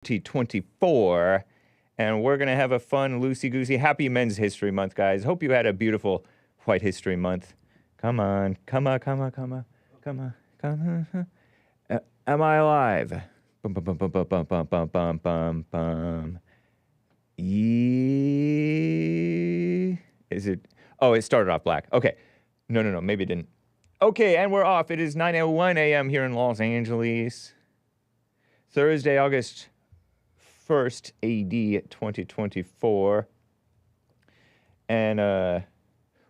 2024, and we're gonna have a fun, loosey-goosey, happy Men's History Month, guys. Hope you had a beautiful White History Month. Come on, come on, come on, come on, come on, come on. Am I alive? Bum bum bum bum bum bum bum bum bum bum bum. Is it? Oh, it started off black. Okay. No, maybe it didn't. Okay, and we're off. It is 9:01 a.m. here in Los Angeles. Thursday, August 1st, AD 2024. And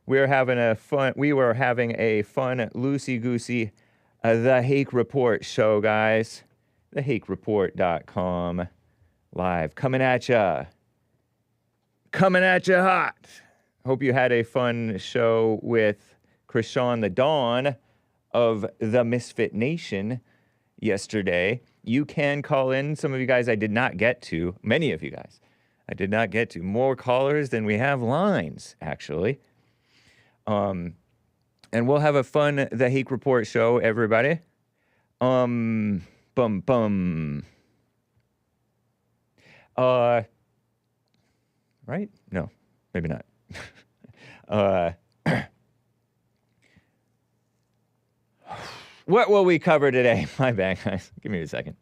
we were having a fun loosey-goosey The Hake Report show, guys. TheHakeReport.com. Live. Coming at ya. Coming at ya hot. Hope you had a fun show with Krishan the Dawn of the Misfit Nation yesterday. You can call in. Some of you guys I did not get to. Many of you guys I did not get to. More callers than we have lines, actually. And we'll have a fun The Hake Report show, everybody. Bum bum. Right? No, maybe not. What will we cover today? My bad, guys. Give me a second.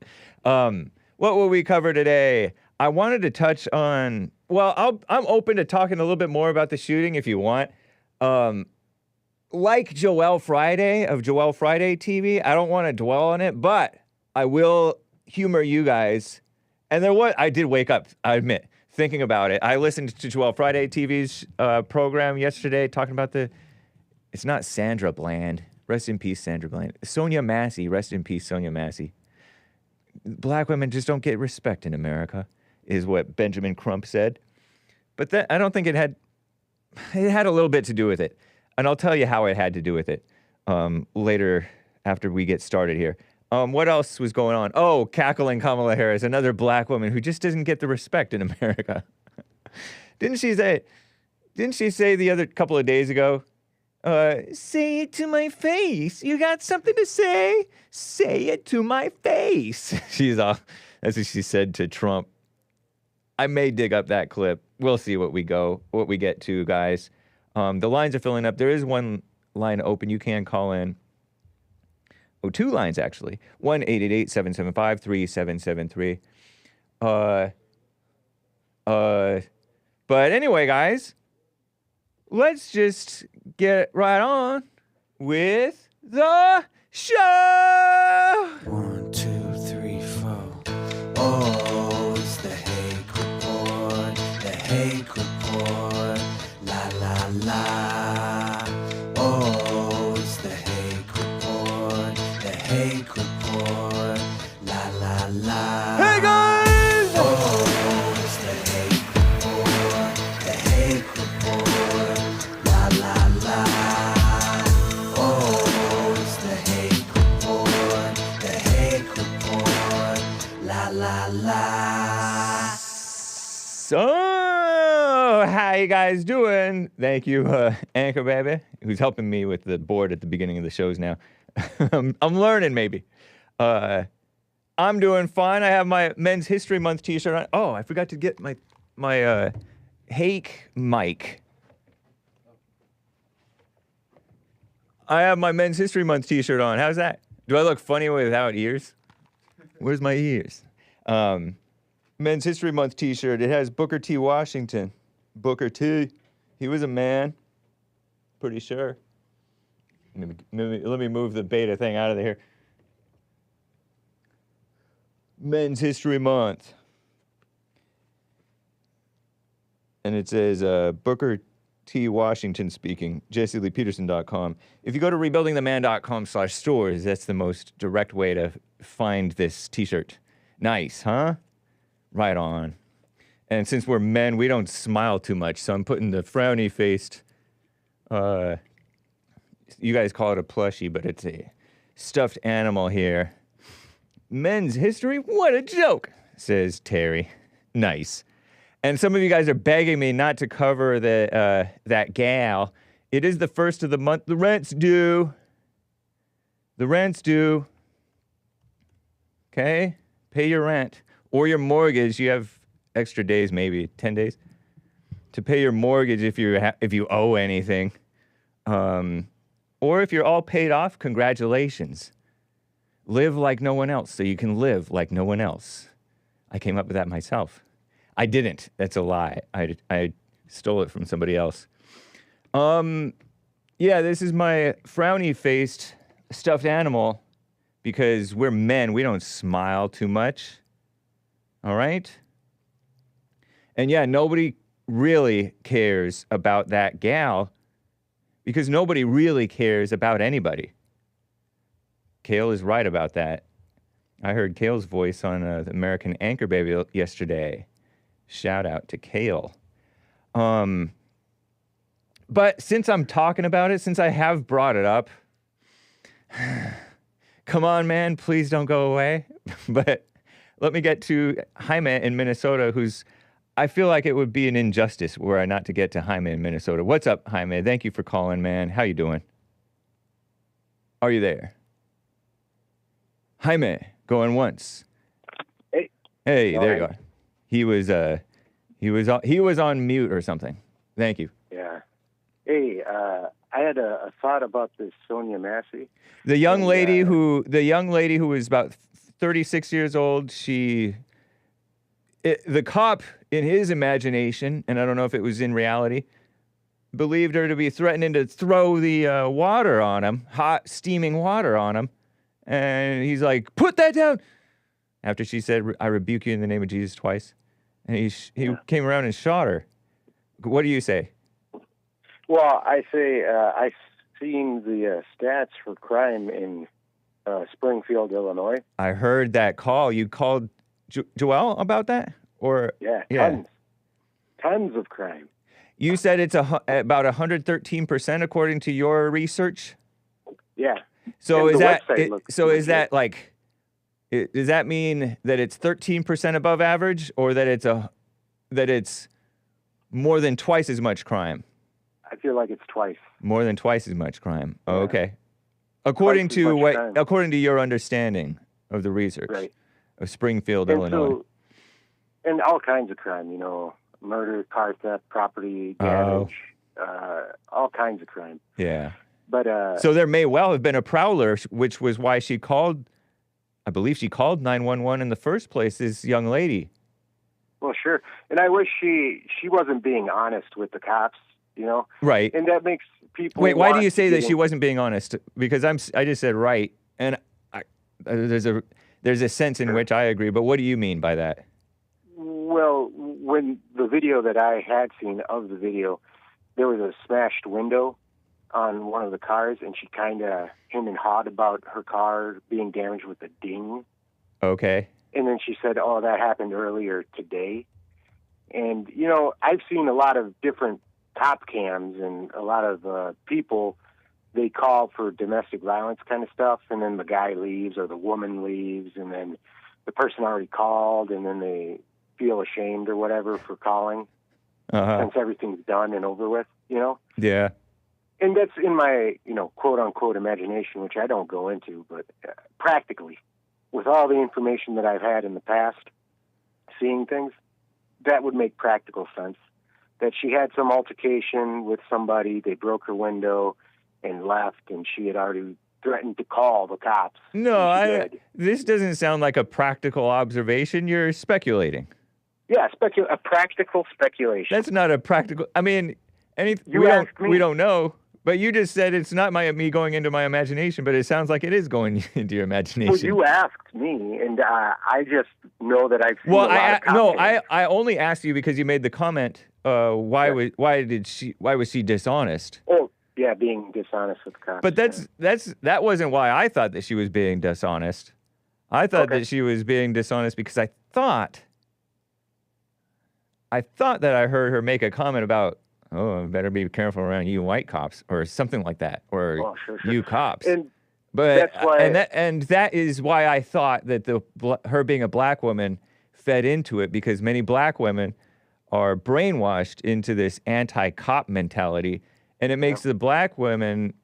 What will we cover today? I wanted to touch on, well, I'm open to talking a little bit more about the shooting if you want. Like Joel Friday of Joel Friday TV, I don't want to dwell on it, but I will humor you guys. And I did wake up, I admit, thinking about it. I listened to Joel Friday TV's program yesterday talking about it's not Sandra Bland. Rest in peace, Sandra Bland. Sonya Massey. Rest in peace, Sonya Massey. Black women just don't get respect in America, is what Benjamin Crump said. But I don't think it had a little bit to do with it. And I'll tell you how it had to do with it later after we get started here. What else was going on? Oh, cackling Kamala Harris, another black woman who just doesn't get the respect in America. Didn't she say the other couple of days ago, say it to my face. You got something to say? Say it to my face. That's what she said to Trump. I may dig up that clip. We'll see what we get to, guys. The lines are filling up. There is one line open. You can call in. Oh, two lines, actually. 1-888-775-3773. But anyway, guys, let's just get right on with the show. 1, 2, 3, 4. Oh, it's the Hake Report. The Hake Report. La la la. Oh, it's the Hake Report. The Hake Report. La la la. Hey, guys! Oh, it's the Hake Report. The Hake Report. La la la. Oh, it's the Hake Report. The Hake Report. La la la. So, how you guys doing? Thank you, Anchor Baby, who's helping me with the board at the beginning of the shows now. I'm learning, maybe. I'm doing fine. I have my Men's History Month t-shirt on. Oh, I forgot to get my Hake mic. I have my Men's History Month t-shirt on. How's that? Do I look funny without ears? Where's my ears? Men's History Month t-shirt. It has Booker T. Washington. Booker T. He was a man. Pretty sure. Let me move the beta thing out of here. Men's History Month. And it says Booker T. Washington speaking, JCLeePeterson.com. If you go to rebuildingtheman.com/stores, that's the most direct way to find this t-shirt. Nice, huh? Right on. And since we're men, we don't smile too much, so I'm putting the frowny-faced, you guys call it a plushie, but it's a stuffed animal here. Men's history? What a joke, says Terry. Nice. And some of you guys are begging me not to cover that gal. It is the first of the month. The rent's due. The rent's due. Okay? Pay your rent. or your mortgage. You have extra days, maybe 10 days, to pay your mortgage if you owe anything. Or if you're all paid off, congratulations. Live like no one else so you can live like no one else. I came up with that myself. I didn't. That's a lie. I stole it from somebody else. Yeah, this is my frowny-faced stuffed animal because we're men. We don't smile too much. All right? And yeah, nobody really cares about that gal because nobody really cares about anybody. Kale is right about that. I heard Kale's voice on the American Anchor Baby yesterday. Shout out to Kale. But since I'm talking about it, since I have brought it up, come on, man, please don't go away. But let me get to Jaime in Minnesota, I feel like it would be an injustice were I not to get to Jaime in Minnesota. What's up, Jaime? Thank you for calling, man. How you doing? Are you there? Jaime, going once. Hey. Hey, All there right. you are. He was on mute or something. Thank you. Yeah. Hey, I had a thought about this Sonya Massey. The young lady who was about 36 years old, the cop in his imagination, and I don't know if it was in reality, believed her to be threatening to throw the water on him, hot steaming water on him. And he's like, put that down. After she said, I rebuke you in the name of Jesus twice. And he came around and shot her. What do you say? Well, I say I've seen the stats for crime in Springfield, Illinois. I heard that call. You called Joel about that? Or Yeah, tons of crime. You said it's about 113% according to your research? Yeah. So And is the that website looks is that legit. like does that mean that it's 13% above average or that it's more than twice as much crime? I feel like it's twice. More than twice as much crime. Oh, Yeah. okay. According Twice as much crime. according to your understanding of the research Right. of Springfield, And Illinois. and all kinds of crime, murder, car theft, property damage, all kinds of crime. Yeah. But So there may well have been a prowler, which was why she called, I believe she called 911 in the first place, this young lady. well, sure. And I wish she wasn't being honest with the cops, Right. And that makes people. Wait, why do want you say to that get she in- wasn't being honest? Because I just said right, and there's a sense in which I agree, but what do you mean by that? Well, when the video that I had seen of the video, there was a smashed window on one of the cars, and she kind of hemmed and hawed about her car being damaged with a ding. Okay. And then she said, oh, that happened earlier today. And, I've seen a lot of different cop cams and a lot of people, they call for domestic violence kind of stuff, and then the guy leaves or the woman leaves, and then the person already called, and then they feel ashamed or whatever for calling since everything's done and over with, Yeah. And that's in my, quote-unquote imagination, which I don't go into, but practically, with all the information that I've had in the past, seeing things, that would make practical sense. That she had some altercation with somebody, they broke her window and left, and she had already threatened to call the cops. No, this doesn't sound like a practical observation. You're speculating. Yeah, a practical speculation. That's not a practical. I mean, You asked me. we don't know. But you just said it's not me going into my imagination, but it sounds like it is going into your imagination. Well, you asked me, and I just know that I've seen a lot of cop I only asked you because you made the comment. Why was she dishonest? Oh, yeah, being dishonest with cops. But that wasn't why I thought that she was being dishonest. I thought that she was being dishonest because I thought that I heard her make a comment about, oh, I better be careful around you white cops or something like that, or sure. you cops. And but that's why, and that is why I thought that her being a black woman fed into it, because many black women are brainwashed into this anti-cop mentality, and it makes the black women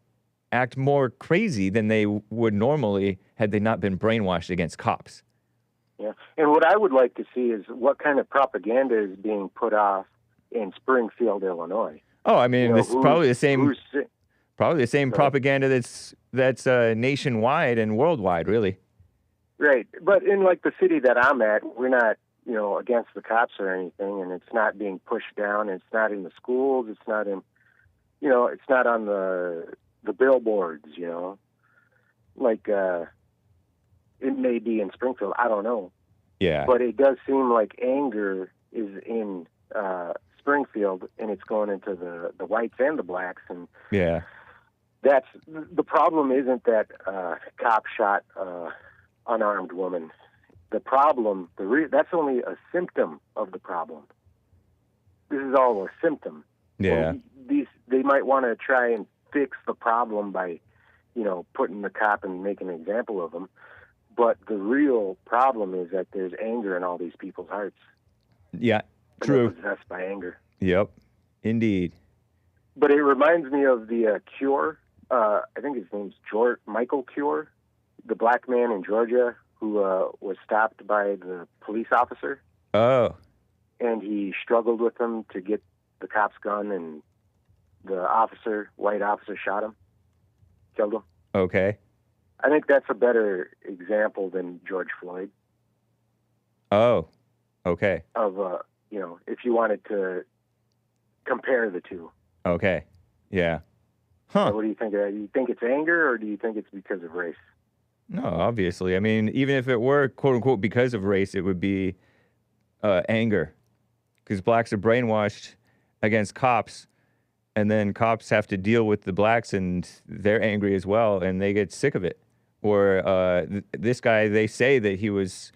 act more crazy than they would normally had they not been brainwashed against cops. Yeah. And what I would like to see is what kind of propaganda is being put off in Springfield, Illinois. Oh, I mean, this is probably the same. Probably the same Right. propaganda that's nationwide and worldwide, really. Right. But in like the city that I'm at, we're not, against the cops or anything, and it's not being pushed down. It's not in the schools. It's not in, it's not on the billboards, like it may be in Springfield. I don't know. Yeah. But it does seem like anger is in Springfield, and it's going into the whites and the blacks, and Yeah. that's the problem. Isn't that cop shot unarmed woman? The problem, that's only a symptom of the problem. This is all a symptom. Yeah. Well, they might want to try and fix the problem by, putting the cop and making an example of him. But the real problem is that there's anger in all these people's hearts. Yeah. And True. they're possessed by anger. Yep. Indeed. But it reminds me of the Cure. I think his name's Michael Cure, the black man in Georgia who was stopped by the police officer. Oh. And he struggled with him to get the cop's gun, and the white officer, shot him, killed him. Okay. I think that's a better example than George Floyd. Oh. Okay. Of, if you wanted to compare the two. Okay. Yeah. Huh. So what do you think of that? Do you think it's anger, or do you think it's because of race? No, obviously. I mean, even if it were, quote unquote, because of race, it would be anger. Because blacks are brainwashed against cops, and then cops have to deal with the blacks, and they're angry as well, and they get sick of it. Or this guy, they say that he was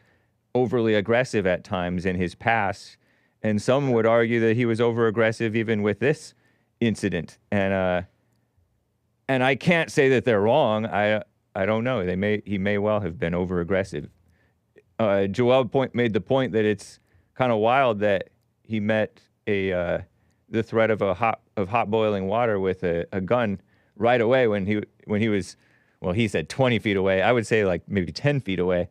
overly aggressive at times in his past, and some would argue that he was over-aggressive even with this incident. And I can't say that they're wrong. I don't know. He may well have been over-aggressive. Joel made the point that it's kind of wild that he met the threat of hot boiling water with a gun right away when he was, well, he said 20 feet away. I would say like maybe 10 feet away,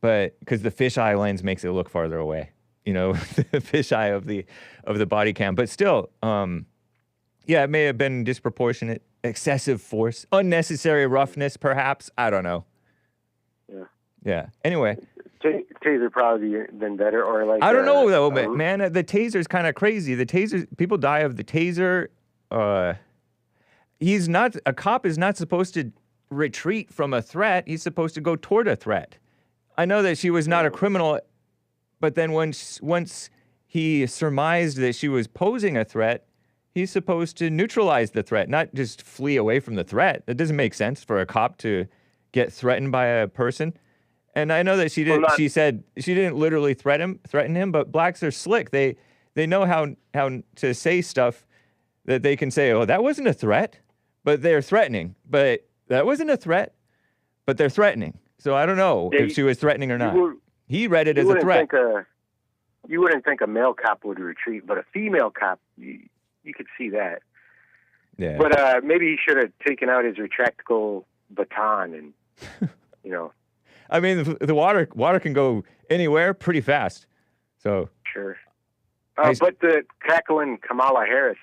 but because the fisheye lens makes it look farther away, the fisheye of the body cam. But still, yeah, it may have been disproportionate, excessive force, unnecessary roughness, perhaps. I don't know. Yeah. Yeah. Anyway. Taser probably been better, or like. I don't know though, man. The taser's kind of crazy. The taser, people die of the taser. A cop is not supposed to retreat from a threat. He's supposed to go toward a threat. I know that she was not a criminal, but then once he surmised that she was posing a threat, he's supposed to neutralize the threat, not just flee away from the threat. It doesn't make sense for a cop to get threatened by a person. And I know that she didn't. She said she didn't literally threaten him, but blacks are slick. They know how to say stuff that they can say. Oh, that wasn't a threat, but they're threatening. But that wasn't a threat, but they're threatening. So I don't know if she was threatening or not. He read it as a threat. You wouldn't think a male cop would retreat, but a female cop, you could see that. Yeah. But maybe he should have taken out his retractable baton and, I mean, the water can go anywhere pretty fast. So sure. But the cackling Kamala Harris,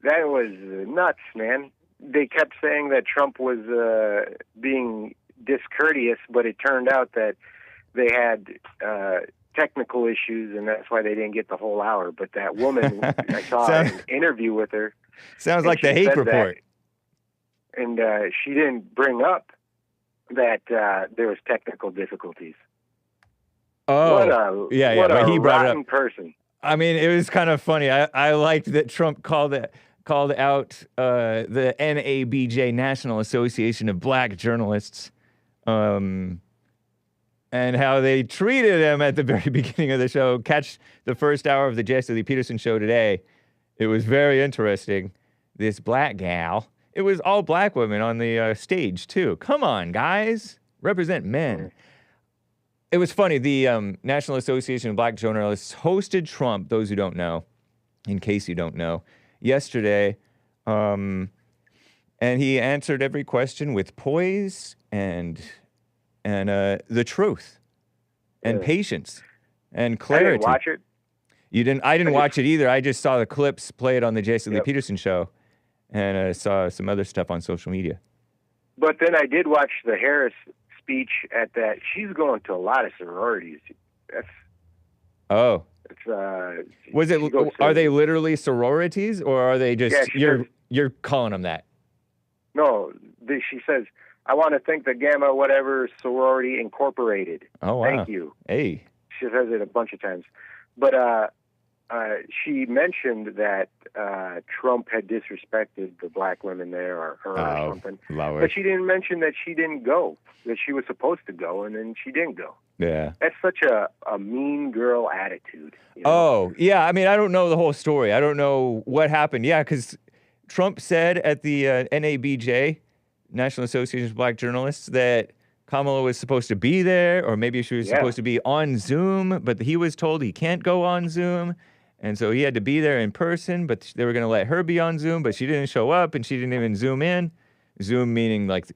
that was nuts, man. They kept saying that Trump was being discourteous, but it turned out that they had technical issues, and that's why they didn't get the whole hour. But that woman, I saw an interview with her. Sounds like the Hake report. And she didn't bring up that there was technical difficulties. Oh, what a he brought it up. Person. I mean, it was kind of funny. I liked that Trump called out the NABJ, National Association of Black Journalists, and how they treated him at the very beginning of the show. Catch the first hour of the Jesse Lee Peterson show today. It was very interesting. This black gal. It was all black women on the stage, too. Come on, guys. Represent men. It was funny. The National Association of Black Journalists hosted Trump, those who don't know, in case you don't know, yesterday. And he answered every question with poise and the truth. and Yeah. patience and I clarity. didn't watch it. You didn't? I didn't watch it either. I just saw the clips, play it on the Jason Lee Yep. Peterson show, and I saw some other stuff on social media. But then I did watch the Harris speech at that. She's going to a lot of sororities. That's Oh, it's. was it? she goes to- Are they literally sororities, or are they just Yeah, she you're calling them that? No, she says, I want to thank the Gamma whatever sorority incorporated. Oh wow. Thank you. Hey. She says it a bunch of times. But she mentioned that Trump had disrespected the black women there or her or something. Lord. But she didn't mention that she didn't go, that she was supposed to go, and then she didn't go. Yeah. That's such a mean girl attitude. You know? Oh, yeah. I mean, I don't know the whole story. I don't know what happened. Yeah, because Trump said at the NABJ, National Association of Black Journalists, that Kamala was supposed to be there, or maybe she was supposed to be on Zoom, but he was told he can't go on Zoom. And so he had to be there in person, but they were going to let her be on Zoom, but she didn't show up, and she didn't even Zoom in. Zoom meaning like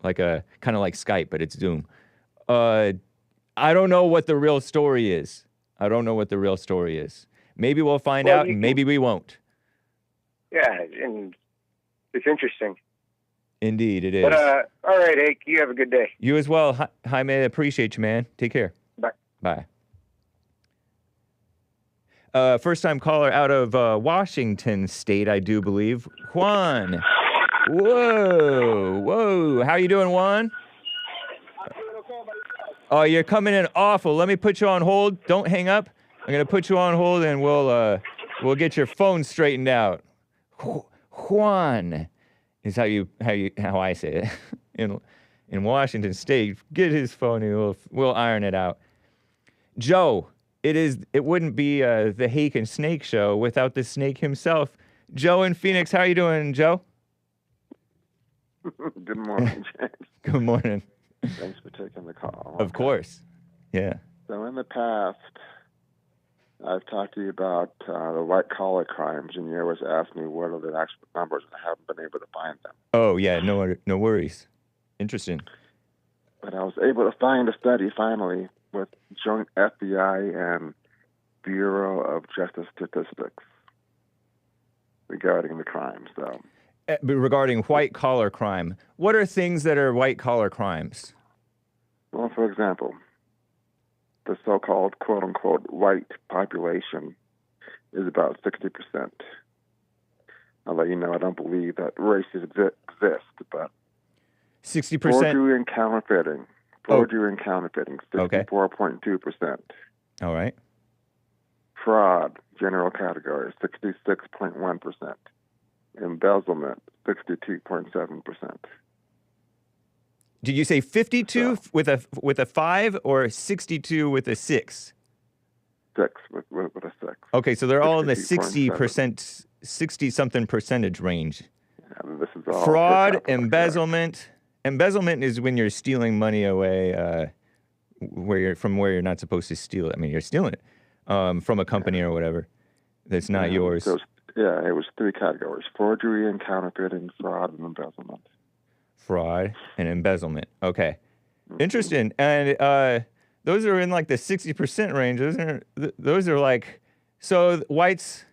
like a kind of like Skype, but it's Zoom. I don't know what the real story is. I don't know what the real story is. Maybe we'll find out, and maybe we won't. Yeah, and it's interesting. Indeed, it is. But, all right, Hake, you have a good day. You as well, Jaime. Appreciate you, man. Take care. Bye. Bye. First-time caller out of Washington State, I do believe. Juan. Whoa. How you doing, Juan? Oh, you're coming in awful. Let me put you on hold. Don't hang up. I'm gonna put you on hold, and we'll get your phone straightened out. Juan is how I say it in Washington State. Get his phone, and we'll iron it out. Joe, it wouldn't be the Hake and Snake show without the snake himself. Joe in Phoenix, how you doing, Joe? Good morning, James. Good morning. Thanks for taking the call. Of course. Yeah. So in the past, I've talked to you about the white-collar crimes, and you always asked me what are the actual numbers, and I haven't been able to find them. Oh, yeah, no worries. Interesting. But I was able to find a study, finally, with joint FBI and Bureau of Justice Statistics regarding the crimes. So, regarding white-collar crime, what are things that are white-collar crimes? well, for example, the so-called quote-unquote white population is about 60%. I'll let you know I don't believe that races exist, but 60%? forgery and counterfeiting. 64.2%. All right. Fraud, general category, 66.1%. Embezzlement, 62.7%. Did you say 52 with a 5 or 62 with a 6? 6 with a 6. Okay, so they're all in the 62.7. 60-something percentage range. Yeah, this is all Fraud, embezzlement. Embezzlement is when you're stealing money away from where you're not supposed to steal it. I mean, you're stealing it from a company or whatever that's not yours. So it was 3 categories: forgery and counterfeiting, fraud, and embezzlement. Fraud and embezzlement. Okay. Interesting. And those are in like the 60% range. Those are like, so whites,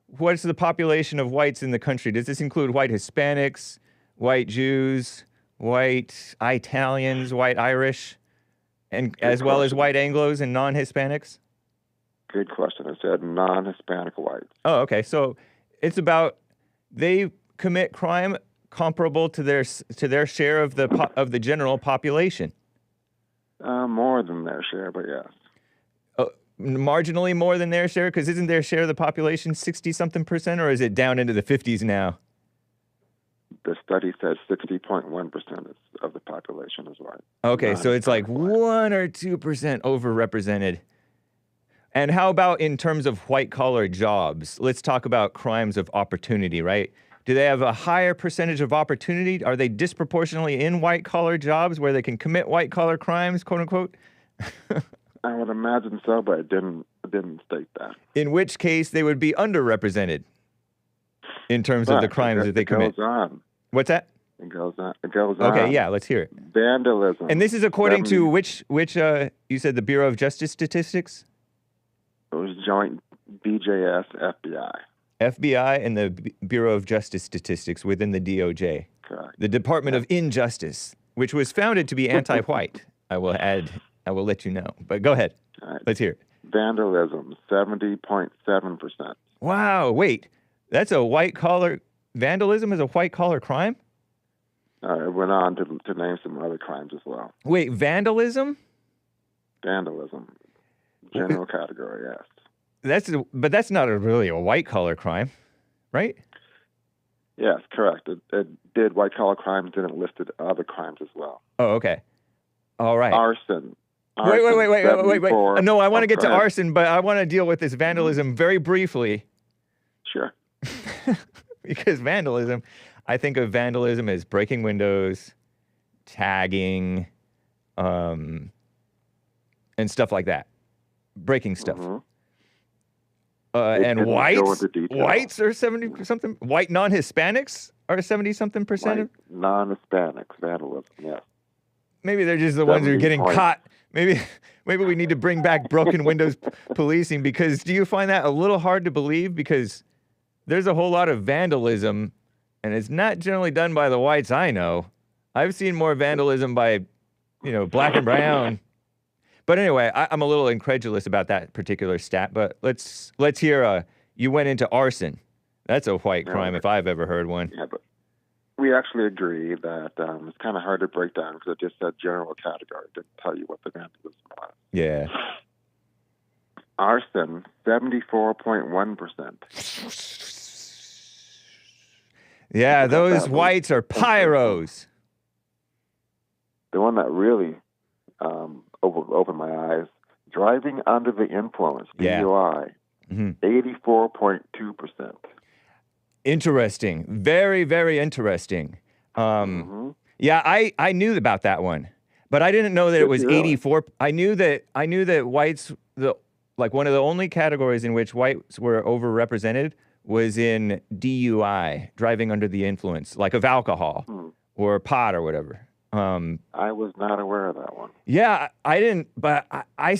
what's the population of whites in the country? Does this include white Hispanics, white Jews, white Italians, white Irish, and as well as white Anglos and non-Hispanics? Good question. I said non-Hispanic whites. Oh, okay. So it's about they commit crime comparable to their share of the general population. More than their share, but yes. Marginally more than their share, because isn't their share of the population 60-something%, or is it down into the 50s now? The study says 60.1% of the population is white. Okay, so it's like 1 or 2% overrepresented. And how about in terms of white-collar jobs? Let's talk about crimes of opportunity, right? Do they have a higher percentage of opportunity? Are they disproportionately in white-collar jobs where they can commit white-collar crimes, quote-unquote? I would imagine so, but it didn't state that. In which case, they would be underrepresented in terms of the crimes that they commit. Goes on. What's that? It goes on. It goes Okay, on. yeah, let's hear it. Vandalism. And this is according 70 to which you said the Bureau of Justice Statistics? It was joint BJS FBI. FBI and the Bureau of Justice Statistics within the DOJ. Correct. The Department of Injustice, which was founded to be anti-white. I will let you know. But go ahead. All right. Let's hear it. Vandalism, 70.7%. Wow, wait. That's a white-collar... Vandalism is a white-collar crime? It went on to name some other crimes as well. Wait, vandalism? Vandalism. General category, yes. But that's not really a white-collar crime, right? Yes, correct. It did white-collar crimes, and it listed other crimes as well. Oh, okay. All right. Arson. Wait. No, I want to get to go ahead. arson, but I want to deal with this vandalism very briefly. Sure. Because vandalism, I think of vandalism as breaking windows, tagging, and stuff like that. Breaking stuff. Mm-hmm. And didn't go whites, into detail. whites are 70-something. White non-Hispanics are 70-something%. White non-Hispanics, vandalism, yes. Maybe they're just the ones who are getting 70 caught. Maybe we need to bring back broken windows policing, because do you find that a little hard to believe? Because there's a whole lot of vandalism, and it's not generally done by the whites I know. I've seen more vandalism by, black and brown. But anyway, I'm a little incredulous about that particular stat. But let's hear. You went into arson. That's a white crime if I've ever heard one. Yeah, but we actually agree that it's kind of hard to break down because it just said general category. It didn't tell you what the vandalism was. Yeah. Arson, 74.1%. Yeah, those that whites are pyros. The one that really opened my eyes, driving under the influence, Yeah. DUI, 84.2%. Interesting. Very, very interesting. Yeah, I knew about that one, but I didn't know that it was 84. I knew that whites, one of the only categories in which whites were overrepresented was in DUI, driving under the influence, like of alcohol or pot or whatever. I was not aware of that one. Yeah, I didn't, but I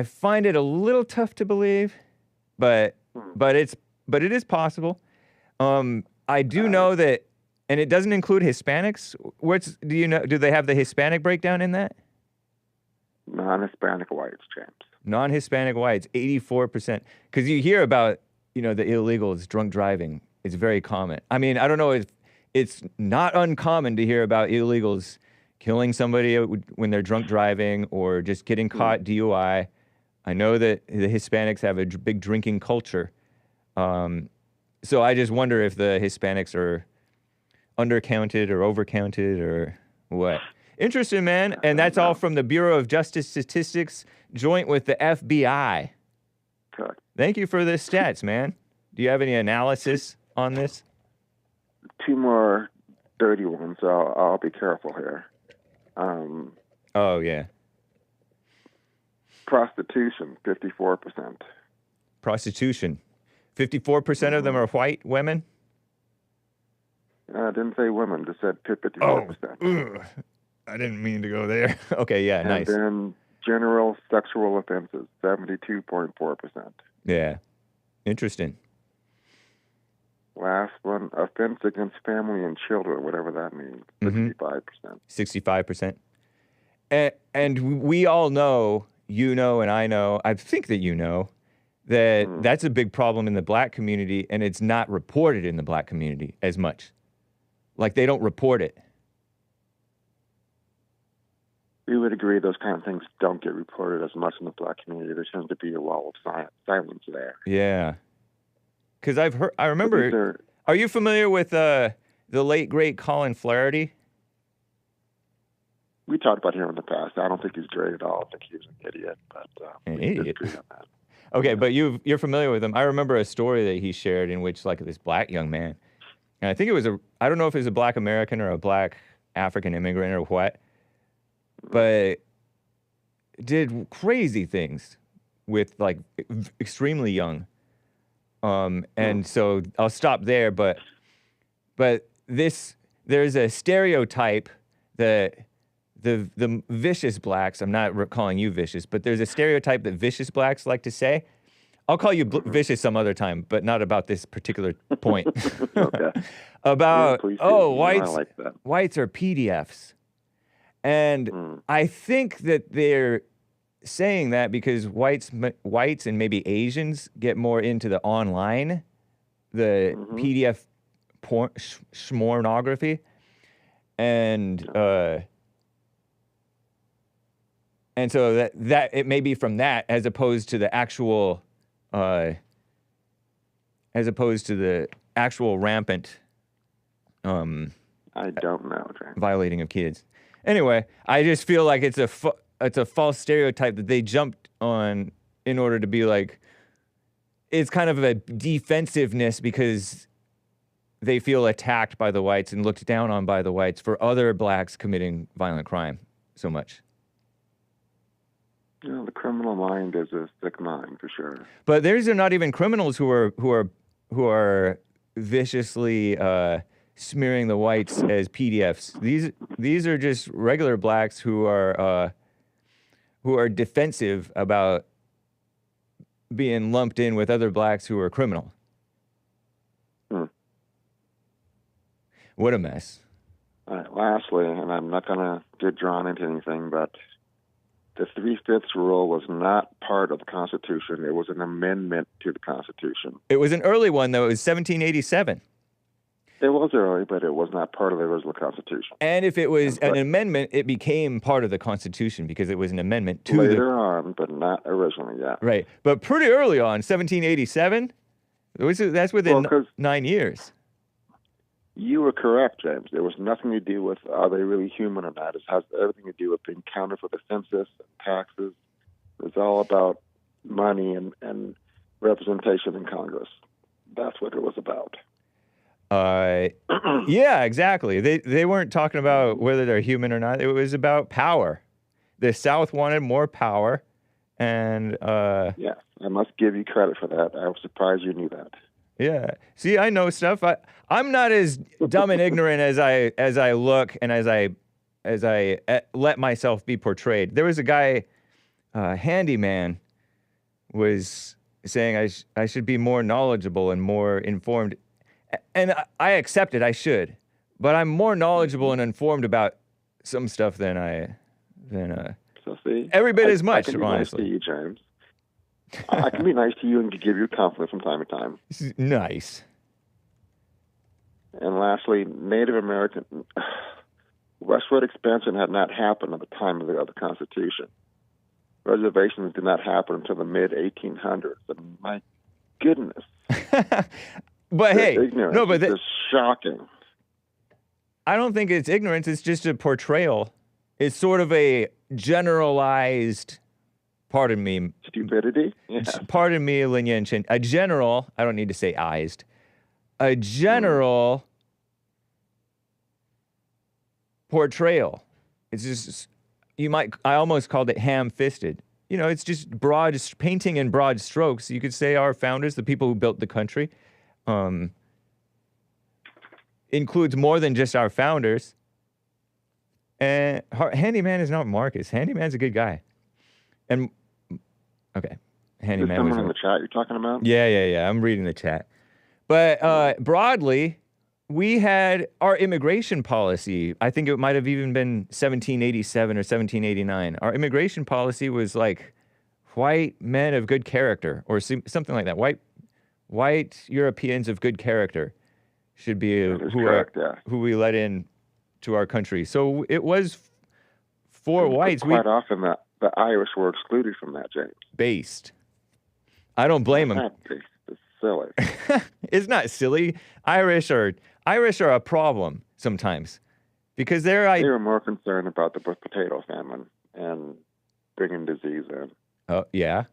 find it a little tough to believe, but it is possible. I do know that, and it doesn't include Hispanics. Do they have the Hispanic breakdown in that? Non-Hispanic whites, James. Non-Hispanic whites, 84%. Because you hear about, the illegals, drunk driving. It's very common. I mean, I don't know if it's not uncommon to hear about illegals killing somebody when they're drunk driving or just getting caught DUI. I know that the Hispanics have a big drinking culture. So I just wonder if the Hispanics are undercounted or overcounted or what. Interesting, man. And that's all from the Bureau of Justice Statistics, joint with the FBI. Correct. Thank you for the stats, man. Do you have any analysis on this? Two more dirty ones, so I'll be careful here. Oh, yeah. Prostitution, 54%. Prostitution. 54% of them are white women? I didn't say women, just said 54%. I didn't mean to go there. Okay, yeah, And nice. then general sexual offenses, 72.4%. Yeah. Interesting. Last one, offense against family and children, whatever that means, 65%. 65%. And we all know, and I know, I think that that that's a big problem in the black community, and it's not reported in the black community as much. Like, they don't report it. We would agree those kind of things don't get reported as much in the black community. There tends to be a wall of silence there. Yeah. Because I remember, are you familiar with the late, great Colin Flaherty? We talked about him in the past. I don't think he's great at all. I think he was an idiot. But An we idiot? disagree on that. Okay, but you're familiar with him. I remember a story that he shared in which, this black young man, and I think it was I don't know if it was a black American or a black African immigrant or what, but did crazy things with, extremely young. And so I'll stop there, but there's a stereotype that the vicious blacks, I'm not calling you vicious, but there's a stereotype that vicious blacks like to say. I'll call you vicious some other time, but not about this particular point. Okay. About, Yeah, please do. oh, I like that. whites are PDFs. And I think that they're saying that because whites and maybe Asians get more into the online, the PDF porn, schmornography. And so that it may be from that as opposed to the actual rampant I don't know, James. violating of kids. Anyway, I just feel like it's a false stereotype that they jumped on in order to be like, it's kind of a defensiveness because they feel attacked by the whites and looked down on by the whites for other blacks committing violent crime so much. You know, the criminal mind is a sick mind for sure. But these are not even criminals who are viciously smearing the whites as PDFs. These are just regular blacks who are defensive about being lumped in with other blacks who are criminal. What a mess. All right, lastly, and I'm not going to get drawn into anything, but the 3/5 rule was not part of the Constitution. It was an amendment to the Constitution. It was an early one, though. It was 1787. It was early, but it was not part of the original Constitution. And if it was an amendment, it became part of the Constitution because it was an amendment to Later on, but not originally, yeah. Right. But pretty early on, 1787, that's within 9 years. You were correct, James. There was nothing to do with are they really human or not. It has everything to do with being counted for the census and taxes. It's all about money and representation in Congress. That's what it was about. Yeah, exactly. They weren't talking about whether they're human or not. It was about power. The South wanted more power, and yeah, I must give you credit for that. I was surprised you knew that. Yeah. See, I know stuff. I'm not as dumb and ignorant as I look and as I let myself be portrayed. There was a guy, handyman, was saying I should be more knowledgeable and more informed, and I accept it. I should, but I'm more knowledgeable and informed about some stuff than So see, every bit as much. I can be honestly, nice to you, James. I can be nice to you and give you compliment from time to time. Nice. And lastly, Native American westward expansion had not happened at the time of the Constitution. Reservations did not happen until the mid-1800s. And my goodness. But hey, ignorance. no, but it's shocking. I don't think it's ignorance. It's just a portrayal. It's sort of a generalized. Pardon me. Stupidity? Yeah. Pardon me, Linya and Chin. A general, I don't need to say ized. A general portrayal. It's just, I almost called it ham-fisted. You know, it's just painting in broad strokes. You could say our founders, the people who built the country, includes more than just our founders. And Handyman is not Marcus. Handyman's a good guy. And okay, Handyman. Someone in the chat you're talking about? Yeah. I'm reading the chat. But broadly, we had our immigration policy. I think it might have even been 1787 or 1789. Our immigration policy was like white men of good character or something like that. White Europeans of good character should be who we let in to our country. So it was for whites. Quite often the Irish were excluded from that, James. Based. I don't blame them. It's silly. It's not silly. Irish are a problem sometimes because they were more concerned about the potato famine and bringing disease in. Oh yeah,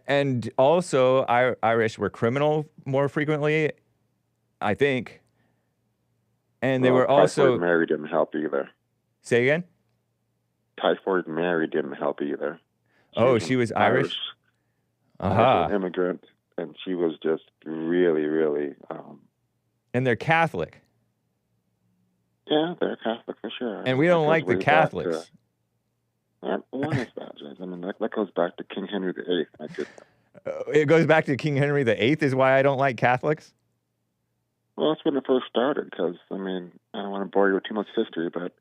and also Irish were criminal more frequently, I think. And they were also Typhoid Mary didn't help either. Say again. Typhoid Mary didn't help either. She was Irish? Irish immigrant, and she was just really, really... and they're Catholic. Yeah, they're Catholic for sure. And we don't like the Catholics. Why is that, James? I mean, that goes back to King Henry VIII. I could. It goes back to King Henry VIII is why I don't like Catholics? Well, that's when it first started, because, I mean, I don't want to bore you with too much history, but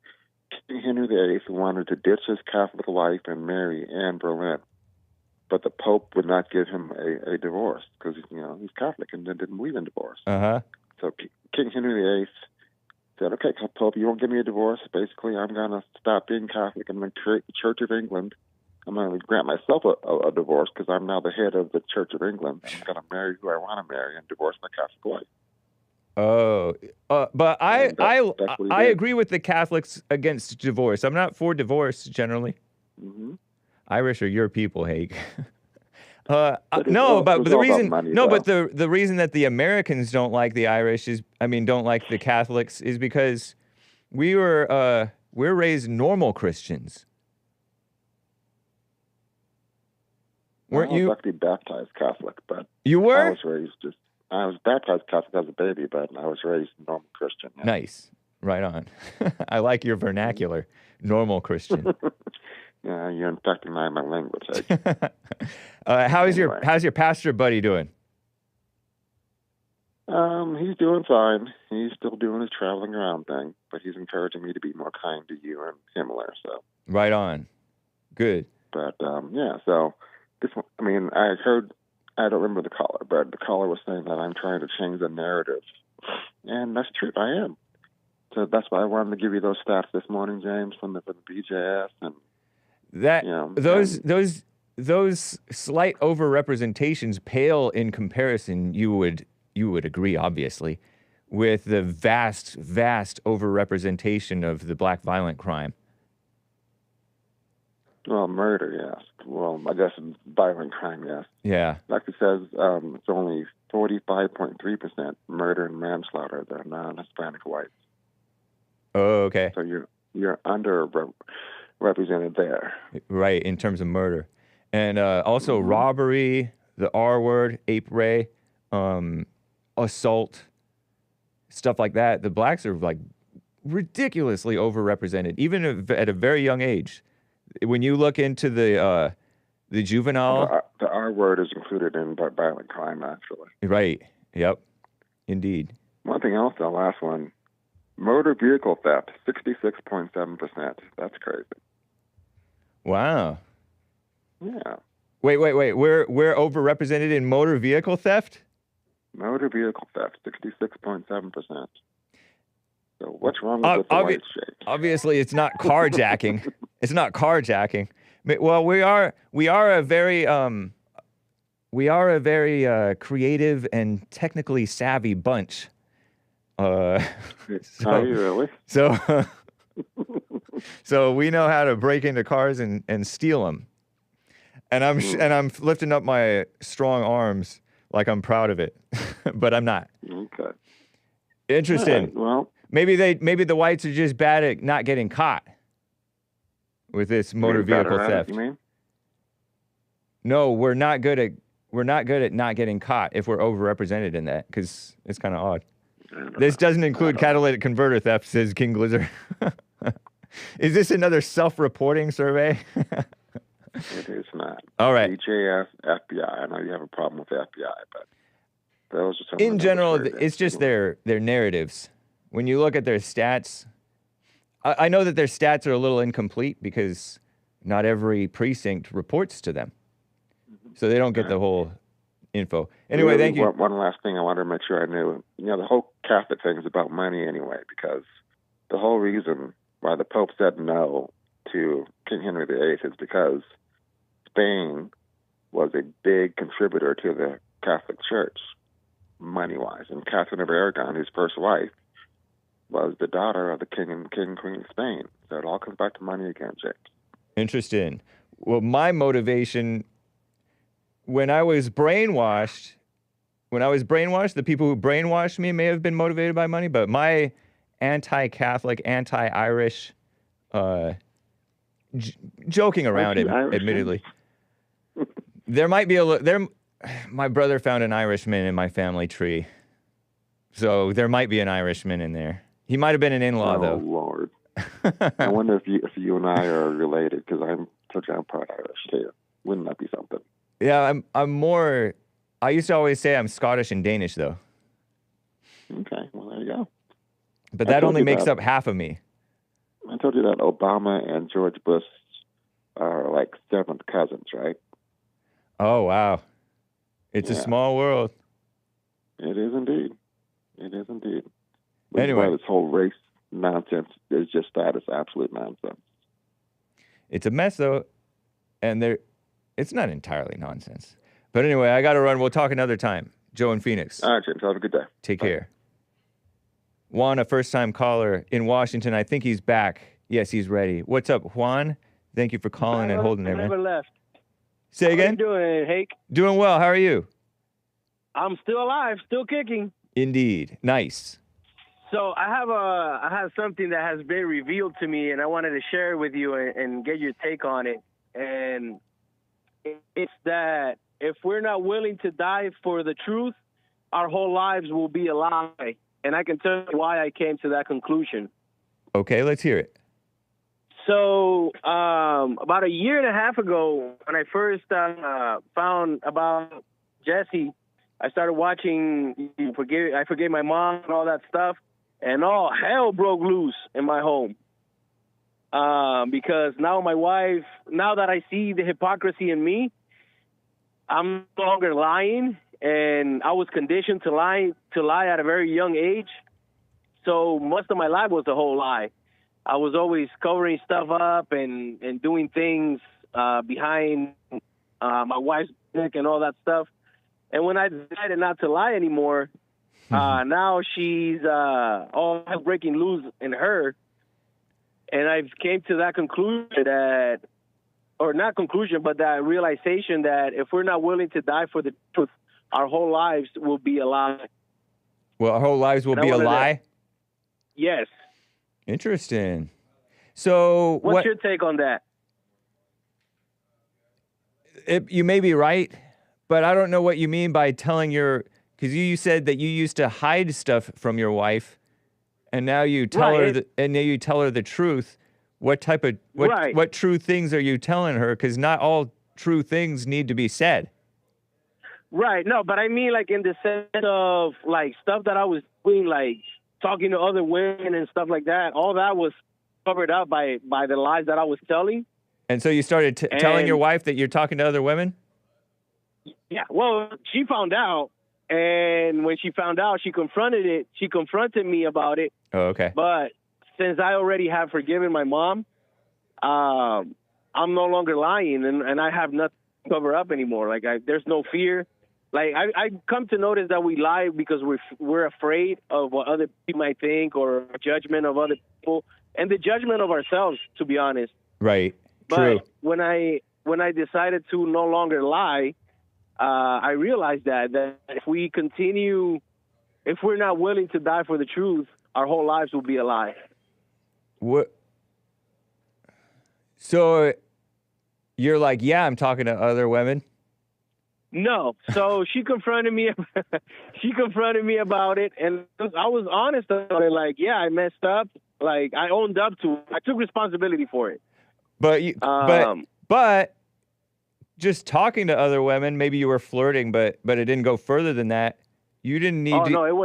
King Henry VIII wanted to ditch his Catholic life and marry Anne Boleyn. But the Pope would not give him a divorce, because, he's Catholic and didn't believe in divorce. Uh-huh. So King Henry VIII said, okay, Pope, you won't give me a divorce. Basically, I'm going to stop being Catholic. I'm going to create the Church of England. I'm going to grant myself a divorce because I'm now the head of the Church of England. I'm going to marry who I want to marry and divorce my Catholic wife. Oh, but I agree with the Catholics against divorce. I'm not for divorce generally. Mm-hmm. Irish are your people, Hake. But the reason that the Americans don't like the Irish don't like the Catholics is because we're raised normal Christians. Weren't you? I was actually baptized Catholic, but you were? I was baptized Catholic as a baby, but I was raised normal Christian. Yeah. Nice. Right on. I like your vernacular. Normal Christian. Yeah, you're infecting my language. How's your pastor buddy doing? He's doing fine. He's still doing his traveling around thing, but he's encouraging me to be more kind to you and similar. So. Right on. Good. But so this one, I don't remember the caller, but the caller was saying that I'm trying to change the narrative, and that's true. I am. So that's why I wanted to give you those stats this morning, James, from the BJS and that those slight overrepresentations pale in comparison. You would agree, obviously, with the vast overrepresentation of the black violent crime. Well, murder, yes. Well, I guess violent crime, yes. Yeah. Like it says, it's only 45.3% murder and manslaughter that are non-Hispanic whites. Oh, okay. So you're underrepresented there. Right, in terms of murder. And also robbery, the R word, ape ray, assault, stuff like that. The blacks are like ridiculously overrepresented, even at a very young age. When you look into the juvenile... The R word is included in violent crime, actually. Right. Yep. Indeed. One thing else, the last one, motor vehicle theft, 66.7%. That's crazy. Wow. Yeah. Wait. We're overrepresented in motor vehicle theft? Motor vehicle theft, 66.7%. So what's wrong with the white shake? Obviously, it's not carjacking. It's not carjacking. Well, we are a very creative and technically savvy bunch. Are you really? So we know how to break into cars and steal them. And I'm lifting up my strong arms like I'm proud of it, but I'm not. Okay. Interesting. Right, well, maybe the whites are just bad at not getting caught with this motor vehicle theft. You mean? No, we're not good at not getting caught if we're overrepresented in that, because it's kind of odd. This doesn't include catalytic converter theft, says King Blizzard. Is this another self-reporting survey? It is not. All right. BJS, FBI. I know you have a problem with the FBI, but those are some. In general, it's just their narratives. When you look at their stats, I know that their stats are a little incomplete because not every precinct reports to them. So they don't get the whole info. Anyway, thank you. One last thing I wanted to make sure I knew. The whole Catholic thing is about money anyway, because the whole reason why the Pope said no to King Henry VIII is because Spain was a big contributor to the Catholic Church, money-wise. And Catherine of Aragon, his first wife, was the daughter of the king and queen of Spain. So it all comes back to money again, James. Interesting. Well, my motivation, when I was brainwashed, the people who brainwashed me may have been motivated by money, but my anti-Catholic, anti-Irish, joking around it, admittedly. There might be my brother found an Irishman in my family tree. So there might be an Irishman in there. He might have been an in-law, Oh though. Lord. I wonder if you and I are related, because I'm part Irish too. Wouldn't that be something? Yeah, I'm more. I used to always say I'm Scottish and Danish, though. Okay, well there you go. But I that told only you makes that. up half of me. I told you that Obama and George Bush are like seventh cousins, right? Oh, wow. It's a Yeah. small world. It is indeed. It is indeed. Which is Anyway. why this whole race nonsense is just that. It's absolute nonsense. It's a mess, though, and it's not entirely nonsense. But anyway, I got to run. We'll talk another time. Joe in Phoenix. All right, James. Have a good day. Take Bye. care. Juan, a first-time caller in Washington. I think he's back. Yes, he's ready. What's up, Juan? Thank you for calling and holding there, man. Never left. Say again? How you doing, Hake? Doing well. How are you? I'm still alive, still kicking. Indeed. Nice. So I have something that has been revealed to me, and I wanted to share it with you and get your take on it. And it's that if we're not willing to die for the truth, our whole lives will be a lie. And I can tell you why I came to that conclusion. Okay, let's hear it. So about a year and a half ago, when I first found about Jesse, I started watching I Forgave My Mom and all that stuff, and all hell broke loose in my home. Because now my wife, now that I see the hypocrisy in me, I'm no longer lying, and I was conditioned to lie at a very young age. So most of my life was a whole lie. I was always covering stuff up and doing things behind my wife's back and all that stuff. And when I decided not to lie anymore, now she's all hell breaking loose in her. And I've came to that conclusion that, or not conclusion, but that realization that if we're not willing to die for the truth, our whole lives will be a lie. Well, our whole lives will be a lie? Yes. Interesting. So what's your take on that? You may be right, but I don't know what you mean by telling because you said that you used to hide stuff from your wife, and now you tell her the truth. What true things are you telling her? Because not all true things need to be said. Right. No, but I mean, like, in the sense of, like, stuff that I was doing, like talking to other women and stuff like that, all that was covered up by the lies that I was telling. And so you started telling your wife that you're talking to other women? Yeah. Well, she found out, and when she found out, she confronted me about it. Oh, okay. But since I already have forgiven my mom, I'm no longer lying, and I have nothing to cover up anymore. Like, there's no fear. Like, I come to notice that we lie because we're afraid of what other people might think, or judgment of other people, and the judgment of ourselves, to be honest. Right. But True. when I decided to no longer lie, I realized that if we're not willing to die for the truth, our whole lives will be a lie. What? So you're like, yeah, I'm talking to other women? No. So she confronted me. She confronted me about it, and I was honest about it. Like, yeah, I messed up. Like, I owned up to it. I took responsibility for it. But just talking to other women, maybe you were flirting, but it didn't go further than that. You didn't need to. No, it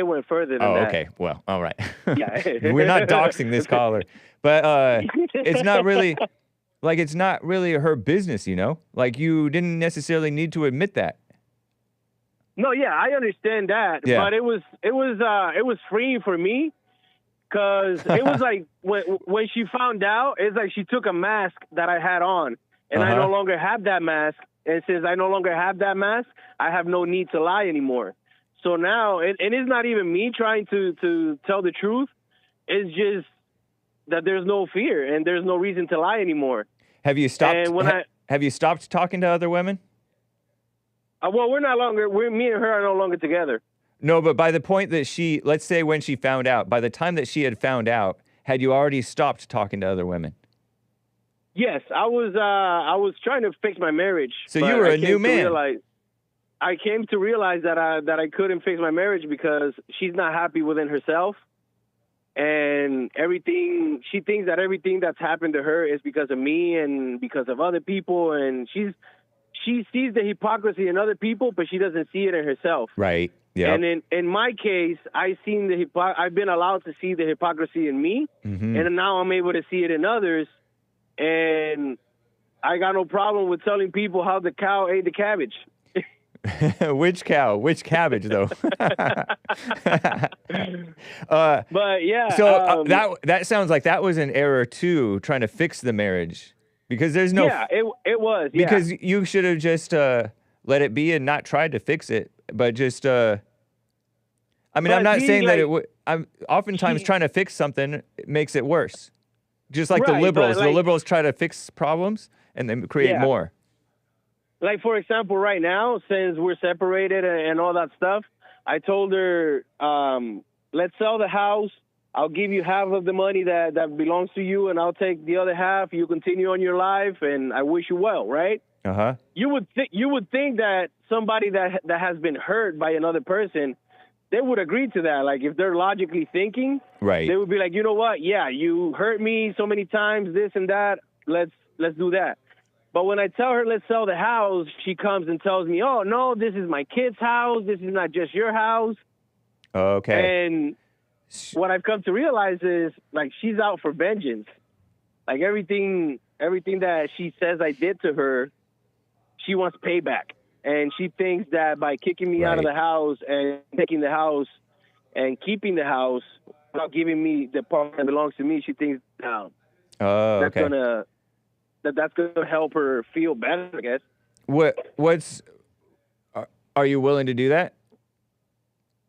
went further than that. Oh, okay. Well, all right. Yeah. We're not doxing this caller, but it's not really. Like, it's not really her business, you know? Like, you didn't necessarily need to admit that. No, yeah, I understand that. Yeah. But it was freeing for me, because it was like when she found out, it's like she took a mask that I had on, and I no longer have that mask. And since I no longer have that mask, I have no need to lie anymore. So now, and it's not even me trying to tell the truth. It's just that there's no fear and there's no reason to lie anymore. Have you stopped? Have you stopped talking to other women? Well, me and her are no longer together. No, but by the point that let's say when she found out, by the time that she had found out, had you already stopped talking to other women? Yes, I was trying to fix my marriage. So you were a new man. I came to realize that I couldn't fix my marriage because she's not happy within herself. and she thinks that everything that's happened to her is because of me and because of other people, and she sees the hypocrisy in other people, but she doesn't see it in herself. Right. Yeah. And in my case, I've been allowed to see the hypocrisy in me, and now I'm able to see it in others, and I got no problem with telling people how the cow ate the cabbage. Which cow? Which cabbage, though? But yeah. So that sounds like that was an error too, trying to fix the marriage, because there's no. Yeah, it was. Yeah. Because you should have just let it be and not tried to fix it, but just. I mean, I'm not saying that it would. I'm oftentimes trying to fix something makes it worse. Just like the liberals. The liberals try to fix problems and then create more. Like, for example, right now, since we're separated and all that stuff, I told her, let's sell the house. I'll give you half of the money that belongs to you, and I'll take the other half. You continue on your life, and I wish you well, right? Uh-huh. You would think that somebody that has been hurt by another person, they would agree to that. Like, if they're logically thinking, right, they would be like, you know what? Yeah, you hurt me so many times, this and that. Let's do that. But when I tell her, let's sell the house, she comes and tells me, oh, no, this is my kid's house. This is not just your house. Okay. And what I've come to realize is, like, she's out for vengeance. Like, everything that she says I did to her, she wants payback. And she thinks that by kicking me out of the house and taking the house and keeping the house without giving me the part that belongs to me, she thinks that's gonna help her feel better, I guess. Are you willing to do that?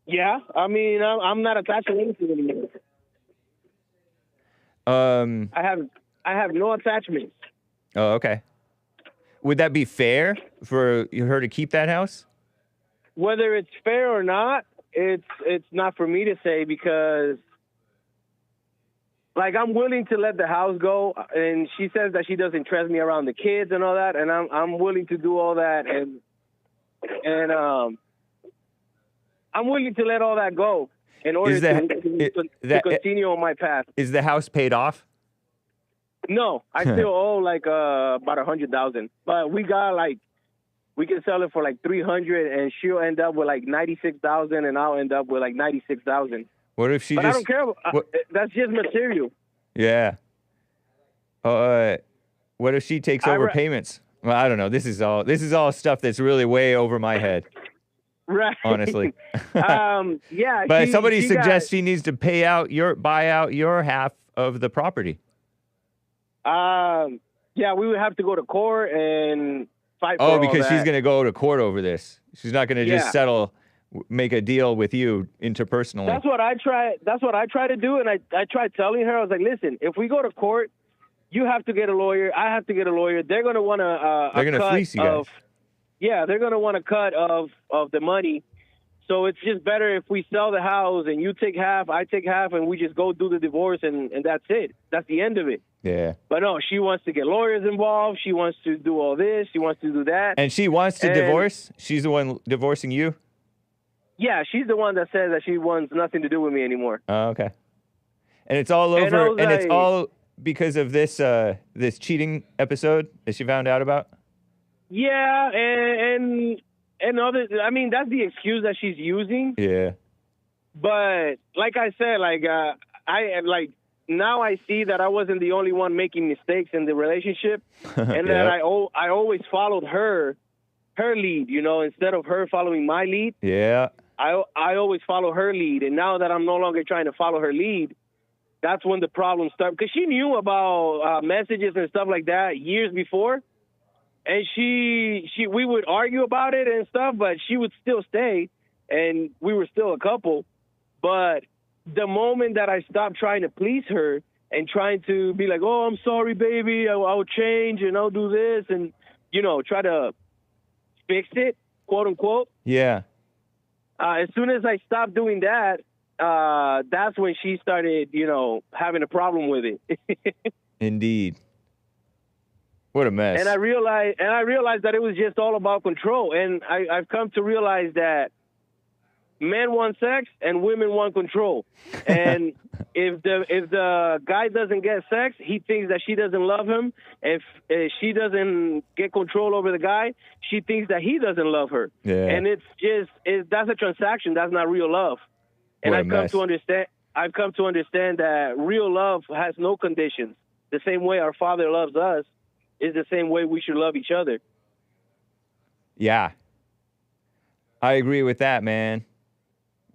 Yeah, I mean, I'm not attached to anything anymore. I have no attachments. Oh, okay. Would that be fair for her to keep that house? Whether it's fair or not, it's not for me to say, because, like, I'm willing to let the house go, and she says that she doesn't trust me around the kids and all that, and I'm willing to do all that, and I'm willing to let all that go in order to continue on my path. Is the house paid off? No, I still owe like about $100,000, but we can sell it for like $300, and she'll end up with like $96,000, and I'll end up with like $96,000. What if she? But I don't care. That's just material. Yeah. What if she takes over payments? Well, I don't know. This is all stuff that's really way over my head. Right. Honestly. Yeah. But somebody suggests she needs to buy out your half of the property. Yeah, we would have to go to court and fight for all because that. She's going to go to court over this. She's not going to just make a deal with you interpersonally. That's what I try to do, and I tried telling her, I was like, listen, if we go to court, you have to get a lawyer, I have to get a lawyer. They're going to want they're going to fleece you guys. Yeah, they're going to want a cut of the money. So it's just better if we sell the house and you take half, I take half, and we just go do the divorce, and that's it. That's the end of it. Yeah. But no, she wants to get lawyers involved. She wants to do all this. She wants to do that. And she wants to divorce? She's the one divorcing you? Yeah, she's the one that says that she wants nothing to do with me anymore. Oh, okay. And it's all over, and it's all because of this this cheating episode that she found out about? Yeah, and other, I mean, that's the excuse that she's using. Yeah. But like I said, now I see that I wasn't the only one making mistakes in the relationship, and that I always followed her lead, instead of her following my lead. Yeah. I always follow her lead, and now that I'm no longer trying to follow her lead, that's when the problem started. Because she knew about messages and stuff like that years before, and we would argue about it and stuff, but she would still stay, and we were still a couple. But the moment that I stopped trying to please her and trying to be like, oh, I'm sorry, baby, I'll change and I'll do this, and, try to fix it, quote unquote. Yeah. As soon as I stopped doing that, that's when she started, having a problem with it. Indeed. What a mess. And I realized that it was just all about control. And I've come to realize that men want sex and women want control. And if the guy doesn't get sex, he thinks that she doesn't love him. If she doesn't get control over the guy, she thinks that he doesn't love her. Yeah. And that's a transaction. That's not real love. And What a I've come mess. to understand that real love has no conditions. The same way our Father loves us is the same way we should love each other. Yeah. I agree with that, man.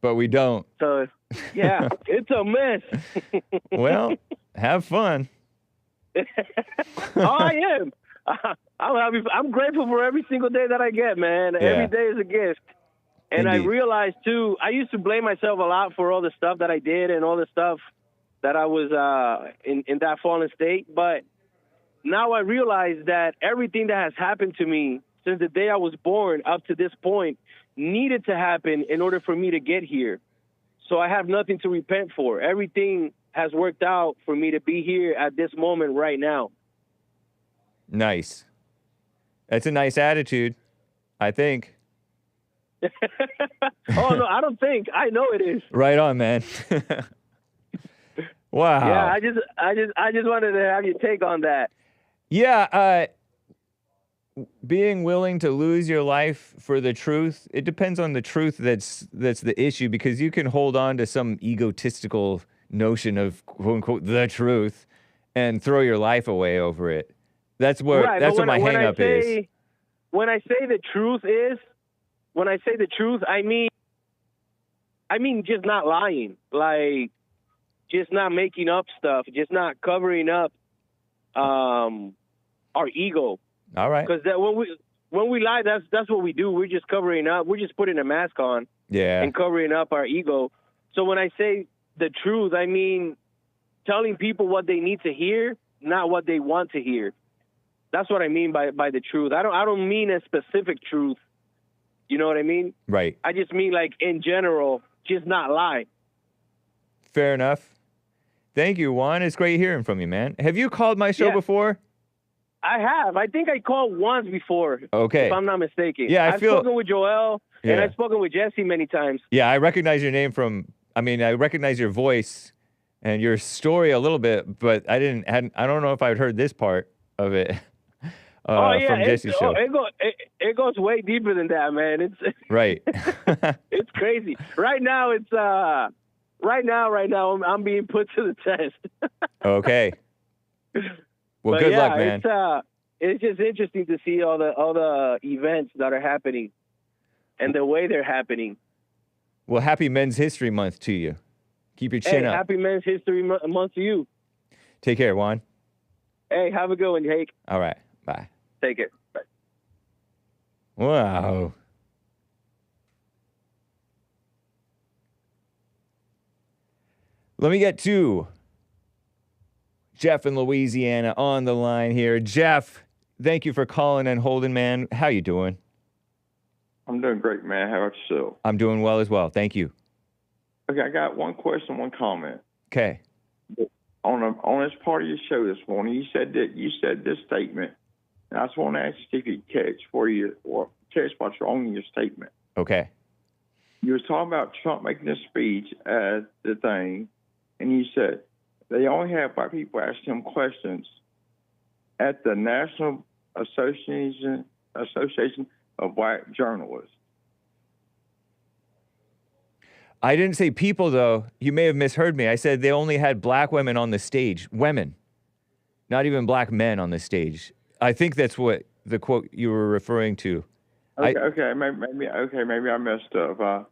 But we don't. So, yeah, it's a mess. Well, have fun. I am. I'm grateful for every single day that I get, man. Yeah. Every day is a gift. And Indeed. I realized, too, I used to blame myself a lot for all the stuff that I did and all the stuff that I was in that fallen state. But now I realize that everything that has happened to me since the day I was born up to this point needed to happen in order for me to get here. So I have nothing to repent for. Everything has worked out for me to be here at this moment right now. Nice. That's a nice attitude, I think. Oh, no, I don't think. I know it is. Right on, man. Wow. Yeah, I just wanted to have your take on that. Yeah, being willing to lose your life for the truth, it depends on the truth that's the issue, because you can hold on to some egotistical notion of quote unquote the truth and throw your life away over it. That's where Right, that's but what my when hang up is. When I say the truth, I mean just not lying, like just not making up stuff, just not covering up our ego. All right. Because when we lie, that's what we do. We're just covering up. We're just putting a mask on Yeah. and covering up our ego. So when I say the truth, I mean telling people what they need to hear, not what they want to hear. That's what I mean by the truth. I don't mean a specific truth. You know what I mean? Right. I just mean like in general, just not lie. Fair enough. Thank you, Juan. It's great hearing from you, man. Have you called my show Yeah. before? I have. I think I called once before. Okay. If I'm not mistaken. Yeah, I've spoken with Joel and Yeah. I've spoken with Jesse many times. Yeah, I recognize your name I recognize your voice and your story a little bit, but I don't know if I'd heard this part of it from Jesse's show. It goes way deeper than that, man. It's Right. it's crazy. Right now, I'm being put to the test. Okay. Well, But good yeah, luck, man. It's just interesting to see all the events that are happening and the way they're happening. Well, happy Men's History Month to you. Keep your chin Hey, up. happy Men's History Month to you. Take care, Juan. Hey, have a good one, Hake. All right. Bye. Take it. Bye. Wow. Let me get to Jeff in Louisiana on the line here. Jeff, thank you for calling and holding, man. How you doing? I'm doing great, man. How about yourself? I'm doing well as well. Thank you. Okay, I got one question, one comment. Okay. On this part of your show this morning, you said this statement, and I just want to ask you if you catch what's wrong in your statement. Okay. You was talking about Trump making a speech at the thing, and you said they only have white people asking him questions at the National Association of White Journalists. I didn't say people, though. You may have misheard me. I said they only had black women on the stage. Women. Not even black men on the stage. I think that's what the quote you were referring to. Maybe I messed up.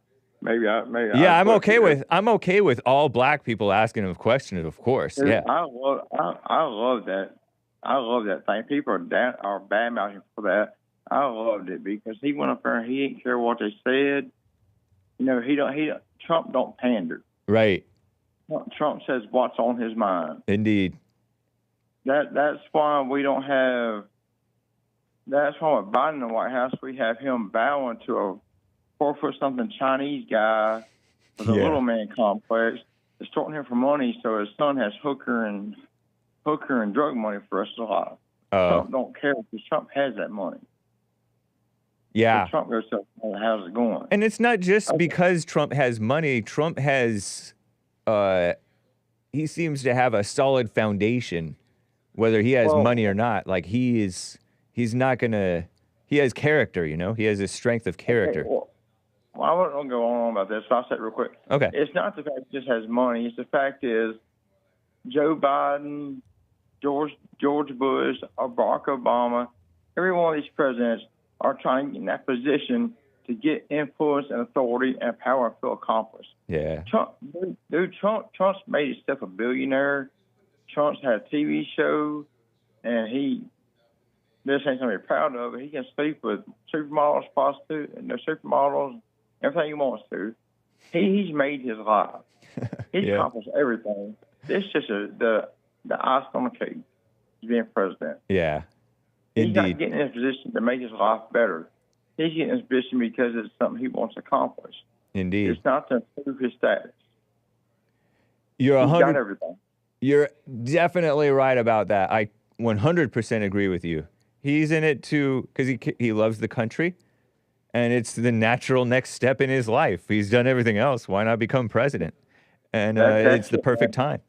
I'm okay with all black people asking him questions, of course. Yeah. I love that. I love that thing. People are bad mouthing for that. I loved it because he went up there and he didn't care what they said. You know, Trump don't pander. Right. Trump says what's on his mind. Indeed. That's why we don't have. That's why with Biden in the White House, we have him bowing to a 4-foot-something Chinese guy with a little man complex, extorting him for money so his son has hooker and drug money for the rest of his life. Trump don't care because Trump has that money. Yeah. So Trump goes, so how's it going? And it's not just because Trump has money. Trump has, he seems to have a solid foundation, whether he has money or not. Like he's not gonna, he has character, you know? He has a strength of character. Well, I won't go on about this, so I'll say it real quick. Okay. It's not the fact he just has money. It's the fact is Joe Biden, George Bush, or Barack Obama, every one of these presidents are trying to get in that position to get influence and authority and power and feel accomplished. Yeah. Trump's made himself a billionaire. Trump's had a TV show, and this ain't something to be proud of, but he can sleep with supermodels, prostitutes, and their supermodels, everything he wants to. He's made his life. He's accomplished everything. This is just the icing on the cake. He's being president. Yeah. He's Indeed. not getting in this position to make his life better. He's getting in this position because it's something he wants to accomplish. Indeed. It's not to improve his status. You're He's 100. got everything. You're definitely right about that. I 100% agree with you. He's in it because he loves the country, and it's the natural next step in his life. He's done everything else. Why not become president? And it's the perfect time.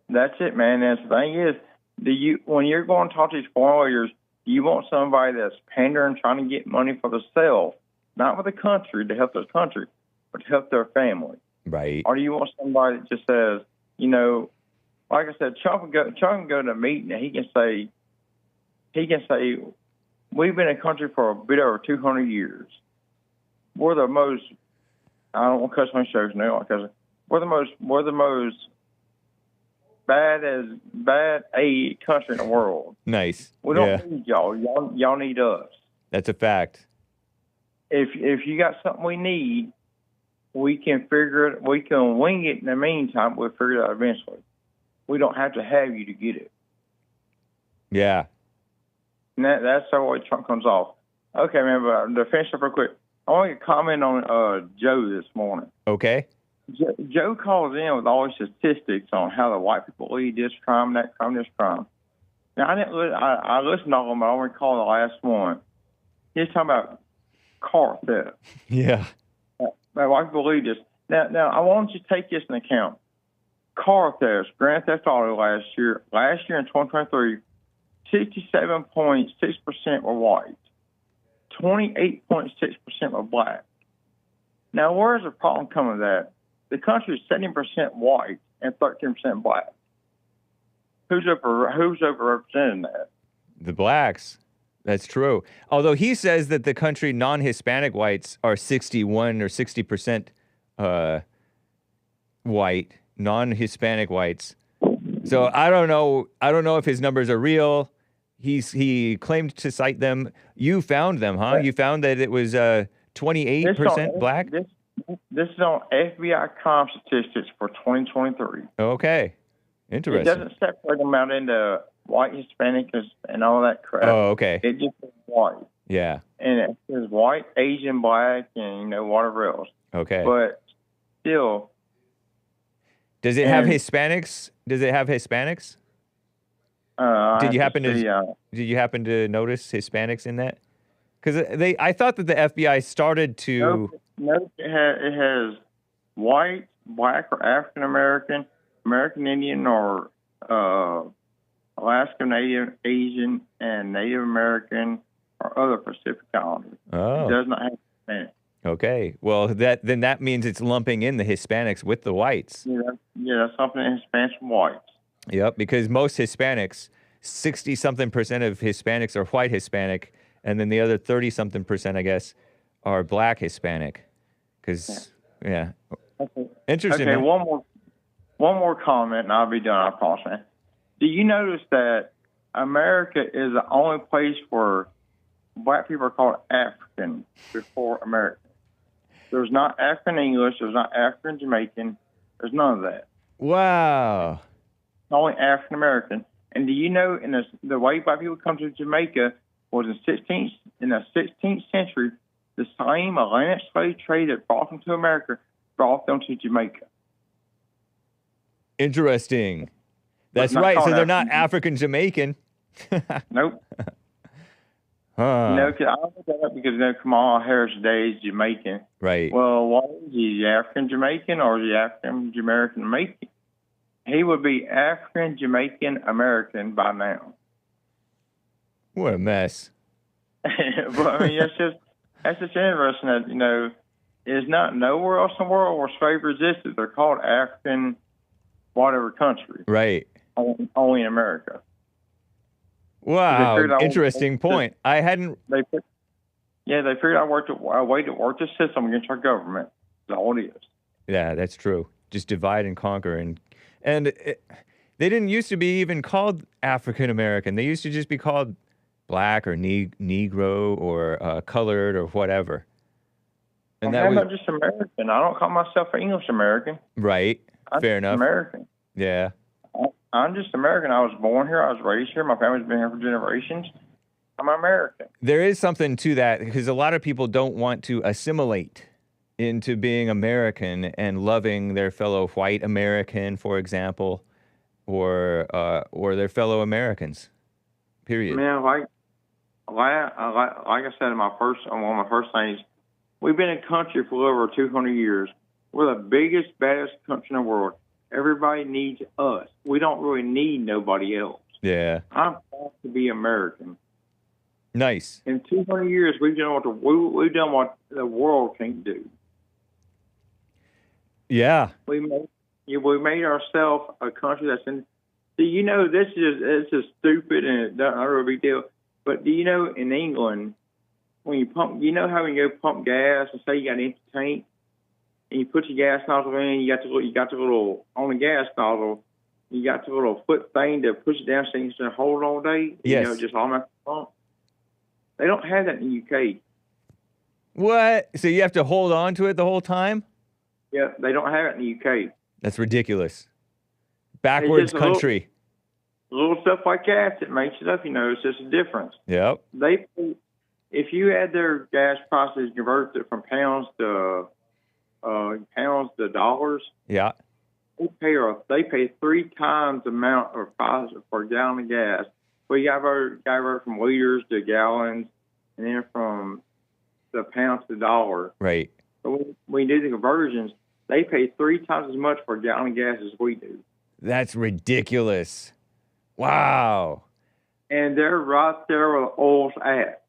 That's it, man. And the thing is, when you're going to talk to these foreign lawyers, you want somebody that's pandering, trying to get money for themselves, not for the country, to help their country, but to help their family. Right. Or do you want somebody that just says, you know, like I said, Trump can go to a meeting and he can say, we've been in a country for a bit over 200 years. We're the most, I don't want to cuss my shows now, because we're the most bad a country in the world. Nice. We don't need y'all. Y'all need us. That's a fact. If you got something we need, we can figure it. We can wing it in the meantime. We'll figure it out eventually. We don't have to have you to get it. Yeah. And that's the way Trump comes off. Okay, man, but to finish up real quick, I want to comment on Joe this morning. Okay. Joe calls in with all these statistics on how the white people lead this crime, that crime, this crime. Now, I listened to all of them, but I don't recall the last one. He was talking about car theft. Yeah. White people lead this. Now, I want you to take this into account. Car thefts, Grand Theft Auto last year in 2023, 67.6% were white, 28.6% were black. Now, where's the problem coming with that? The country is 70% white and 13% black. Who's overrepresenting that? The blacks. That's true. Although he says that the country non-Hispanic whites are 61 or 60% white, non-Hispanic whites. So I don't know. I don't know if his numbers are real. He claimed to cite them. You found them, huh? You found that it was 28% black? This is on FBI crime statistics for 2023. Okay. Interesting. It doesn't separate them out into white, Hispanic, and all that crap. Oh, okay. It just says white. Yeah. And it says white, Asian, black, and, whatever else. Okay. But still. Does it have Hispanics? Did you happen to notice Hispanics in that? Because I thought that the FBI started to. No, it has white, black, or African American, American Indian, or Alaska Native, Asian, and Native American, or other Pacific Islanders. Oh. It does not have Hispanic. Okay. Well, that means it's lumping in the Hispanics with the whites. Yeah, that's something in Hispanics and whites. Yep, because most Hispanics, 60-something% of Hispanics are white Hispanic, and then the other 30-something%, I guess, are black Hispanic. Because, yeah. Okay. Interesting. Okay, one more comment, and I'll be done, I promise, man. Do you notice that America is the only place where black people are called African before American? There's not African English, there's not African Jamaican, there's none of that. Wow. Only African American. And do you know the way black people come to Jamaica was in the 16th century, the same Atlantic slave trade that brought them to America brought them to Jamaica. Interesting. That's right. So they're not African Jamaican. Nope. No, 'cause I looked that up because Kamala Harris Day is Jamaican. Right. Well, what is he? African Jamaican or is he African American Jamaican? He would be African Jamaican American by now. What a mess. But I mean, that's just interesting that it's not nowhere else in the world where slavery existed. They're called African, whatever country. Right. Only in America. Wow. Interesting point. I hadn't. They figured out a way to work the system against our government. That's all it is. Yeah, that's true. Just divide and conquer, and they didn't used to be even called African American. They used to just be called black or Negro or colored or whatever. And I'm not just American. I don't call myself an English American. Right. Fair enough. American. Yeah. I'm just American. I was born here. I was raised here. My family's been here for generations. I'm American. There is something to that because a lot of people don't want to assimilate into being American and loving their fellow white American, for example, or their fellow Americans. Period. Man, like I said in one of my first things, we've been in country for over 200 years. We're the biggest, baddest country in the world. Everybody needs us. We don't really need nobody else. Yeah. I'm proud to be American. Nice. In 200 years, we've done what the world can't do. Yeah. We made ourselves a country that's in. See, this is stupid and it's not a real big deal. But do you know in England, when you pump, how when you go pump gas and say you got an empty tank, and you put your gas nozzle in, you got the little on the gas nozzle, you got the little foot thing to push it down so you can hold it all day. Yes. Just automatic pump. They don't have that in the UK. What? So you have to hold on to it the whole time? Yeah, they don't have it in the UK. That's ridiculous. Backwards country. Little stuff like that makes it up. It's just a difference. Yep. If you had their gas prices converted from pounds to dollars. Yeah. They pay 3 times the amount of price for a gallon of gas. Well, you got from liters to gallons, and then from the pounds to dollar. Right. So when you do the conversions, they pay 3 times as much for a gallon of gas as we do. That's ridiculous. Wow. And they're right there where the oil's at.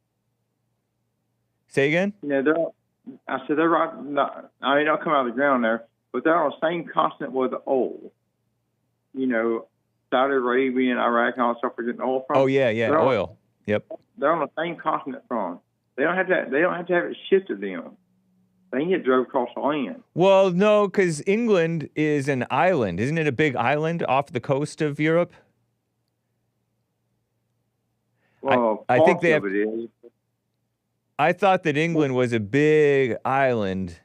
Say again? They're right. I mean, don't come out of the ground there, but they're on the same continent with the oil. Saudi Arabia and Iraq and all that stuff we're getting oil from. Oh yeah, oil. Yep. They're on the same continent from. They don't have to have it shipped to them. They can get drove across the land. Well, no, because England is an island. Isn't it a big island off the coast of Europe? Well, I think they have. It is. I thought that England was a big island,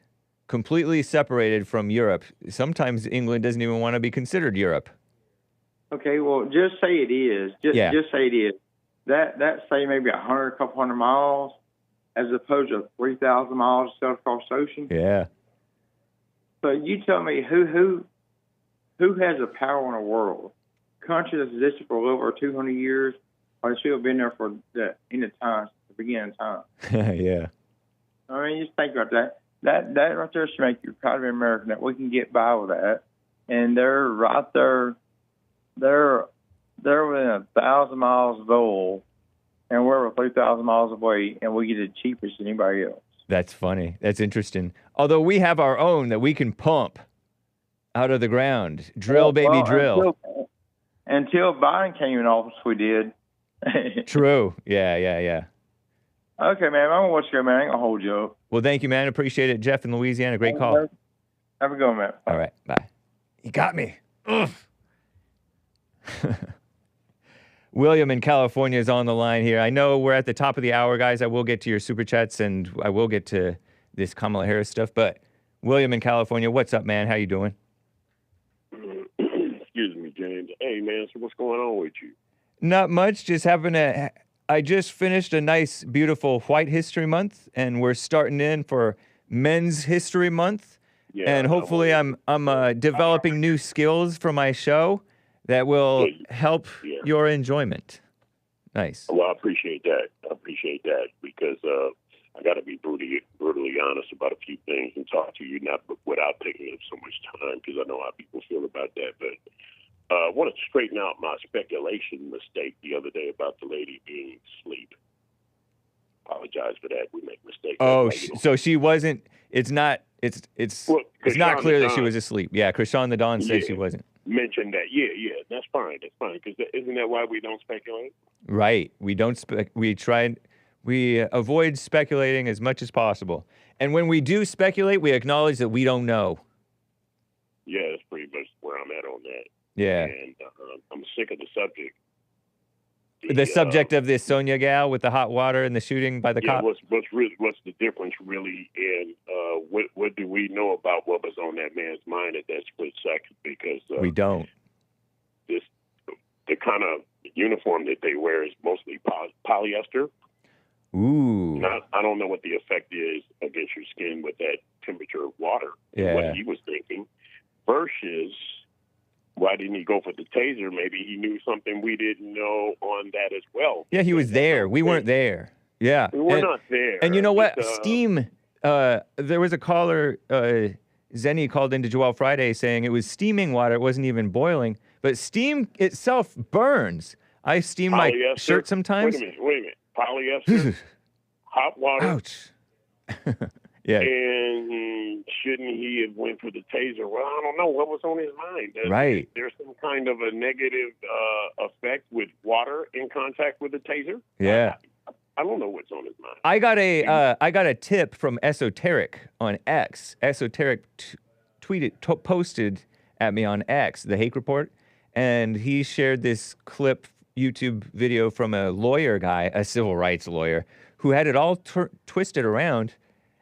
completely separated from Europe. Sometimes England doesn't even want to be considered Europe. Okay, well, just say it is. Just say it is. That say maybe a couple hundred miles, as opposed to 3,000 miles across the ocean. Yeah. So you tell me who has the power in the world? Country that's existed for a little over 200 years, or still been there for the end of time, the beginning of time. Yeah. I mean, just think about that. That right there should make you proud of American that we can get by with that. And they're right there. They're within 1,000 miles of oil, and we're over 3,000 miles away, and we get it cheapest than anybody else. That's funny. That's interesting. Although we have our own that we can pump out of the ground. Drill, baby, drill. Until Biden came in office, we did. True. Yeah. Okay, man. I'm going to watch you, man. I ain't going to hold you up. Well, thank you, man. Appreciate it. Jeff in Louisiana. Great call. Have a good one, man. All right. Bye. You got me. Ugh. William in California is on the line here. I know we're at the top of the hour, guys. I will get to your super chats and I will get to this Kamala Harris stuff. But William in California, what's up, man? How you doing? Excuse me, James. Hey, man, so what's going on with you? Not much. Just I just finished a nice, beautiful White History Month, and we're starting in for Men's History Month. Yeah, and hopefully I'm developing new skills for my show that will help your enjoyment. Nice. Well, I appreciate that. appreciate that because I got to be brutally honest about a few things and talk to you, not without taking up so much time because I know how people feel about that. But I want to straighten out my speculation mistake the other day about the lady being asleep. Apologize for that. We make mistakes. Oh, so she wasn't. It's not. It's not clear that she was asleep. Yeah, Krishan the Don said she wasn't. Mentioned that. Yeah, that's fine. That's fine. Because isn't that why we don't speculate? Right. We don't. We avoid speculating as much as possible. And when we do speculate, we acknowledge that we don't know. Yeah, that's pretty much where I'm at on that. Yeah. And I'm sick of the subject. The subject of this Sonya gal with the hot water and the shooting by the cop. What's the difference really, and what do we know about what was on that man's mind at that split second? Because we don't. The kind of uniform that they wear is mostly polyester. Ooh. I don't know what the effect is against your skin with that temperature of water. Yeah. What he was thinking versus. Why didn't he go for the taser? Maybe he knew something we didn't know on that as well. Yeah, he was there. We weren't there. Yeah. We were not there. And you know what? Steam, there was a caller, Zenny called into Joel Friday saying it was steaming water. It wasn't even boiling. But steam itself burns. I steam my shirt sometimes. Wait a minute. Polyester, hot water. Ouch. Yeah. And shouldn't he have went for the taser? Well, I don't know. What was on his mind? Right. There's some kind of a negative effect with water in contact with the taser? Yeah. I don't know what's on his mind. I got a tip from Esoteric on X. Esoteric posted at me on X, the Hake report, and he shared this clip YouTube video from a lawyer guy, a civil rights lawyer, who had it all twisted around.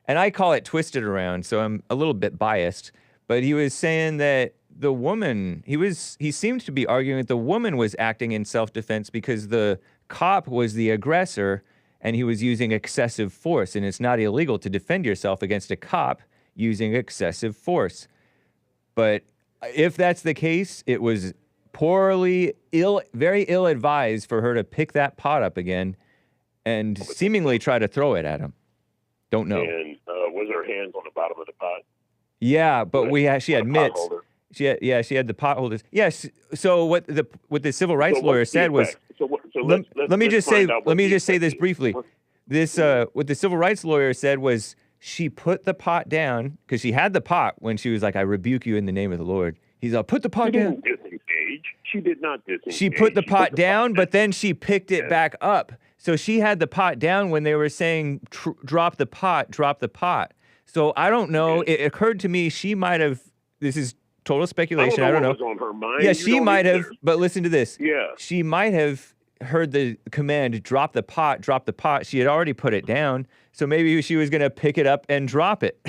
And I call it twisted around, so I'm a little bit biased. But he was saying that the woman, he seemed to be arguing that the woman was acting in self-defense because the cop was the aggressor and he was using excessive force. And it's not illegal to defend yourself against a cop using excessive force. But if that's the case, it was very ill-advised for her to pick that pot up again and seemingly try to throw it at him. Don't know. And was her hands on the bottom of the pot? Yeah, but she had mitts. She had the pot holders. Yes. So what the civil rights lawyer said was. Let me just say this briefly. What the civil rights lawyer said was she put the pot down because she had the pot when she was like, "I rebuke you in the name of the Lord." He's like, "Put the pot down." She did not disengage. She put the pot down, but then she picked it back up. So she had the pot down when they were saying, drop the pot. So I don't know. It occurred to me she might have, this is total speculation. I don't know. What was on her mind. Yeah, she might have, but listen to this. Yeah. She might have heard the command, drop the pot. She had already put it down. So maybe she was going to pick it up and drop it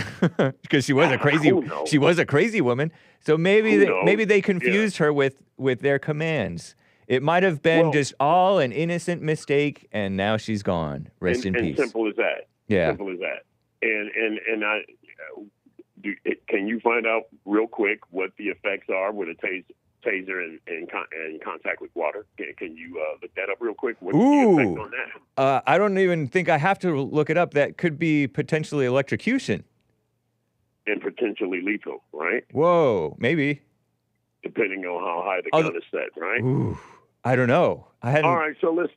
because she was a crazy woman. So maybe they confused her with their commands. It might have been just all an innocent mistake, and now she's gone. Rest in peace. Simple as that. Yeah. Simple as that. And can you find out real quick what the effects are with a taser in contact with water? Can you look that up real quick? What's the effect on that? I don't even think I have to look it up. That could be potentially electrocution. And potentially lethal, right? Whoa, maybe. Depending on how high the gun is set, right? Ooh, I don't know. I hadn't. All right, so let's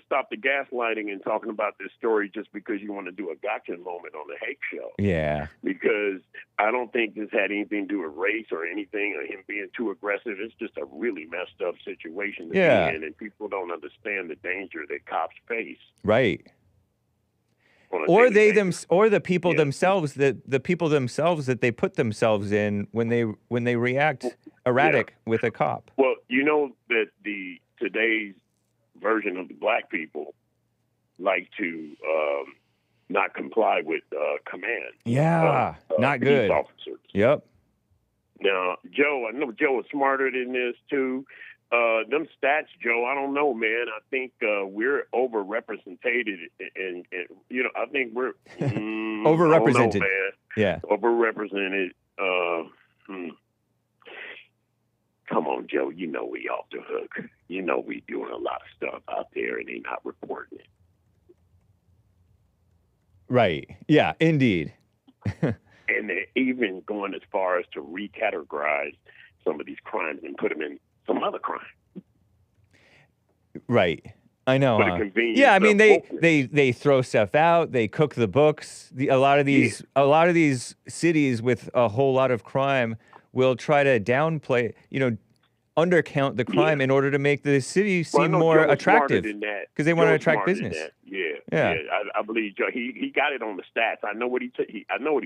stop the gaslighting and talking about this story just because you want to do a gotcha moment on the Hake show. Yeah. Because I don't think this had anything to do with race or anything or him being too aggressive. It's just a really messed up situation to be in, and people don't understand the danger that cops face. Right. Or the people themselves that they put themselves in when they react erratic with a cop. Well, you know that today's version of the black people like to not comply with command. Yeah, not good. Officers. Yep. Now, Joe, I know Joe is smarter than this too. Them stats, Joe, I don't know, man. I think we're overrepresented, and I think we're overrepresented. I don't know, man. Yeah, overrepresented. Come on, Joe. You know we off the hook. You know we doing a lot of stuff out there, and they not reporting it. Right. Yeah, indeed. And they're even going as far as to recategorize some of these crimes and put them in some other crime. Right. I know. For the convenience Yeah, I mean of wokeness. they throw stuff out, they cook the books. A lot of these cities with a whole lot of crime will try to downplay, undercount the crime in order to make the city seem more attractive. Because they want to attract business. Yeah. I believe Joe. He got it on the stats. I know what he's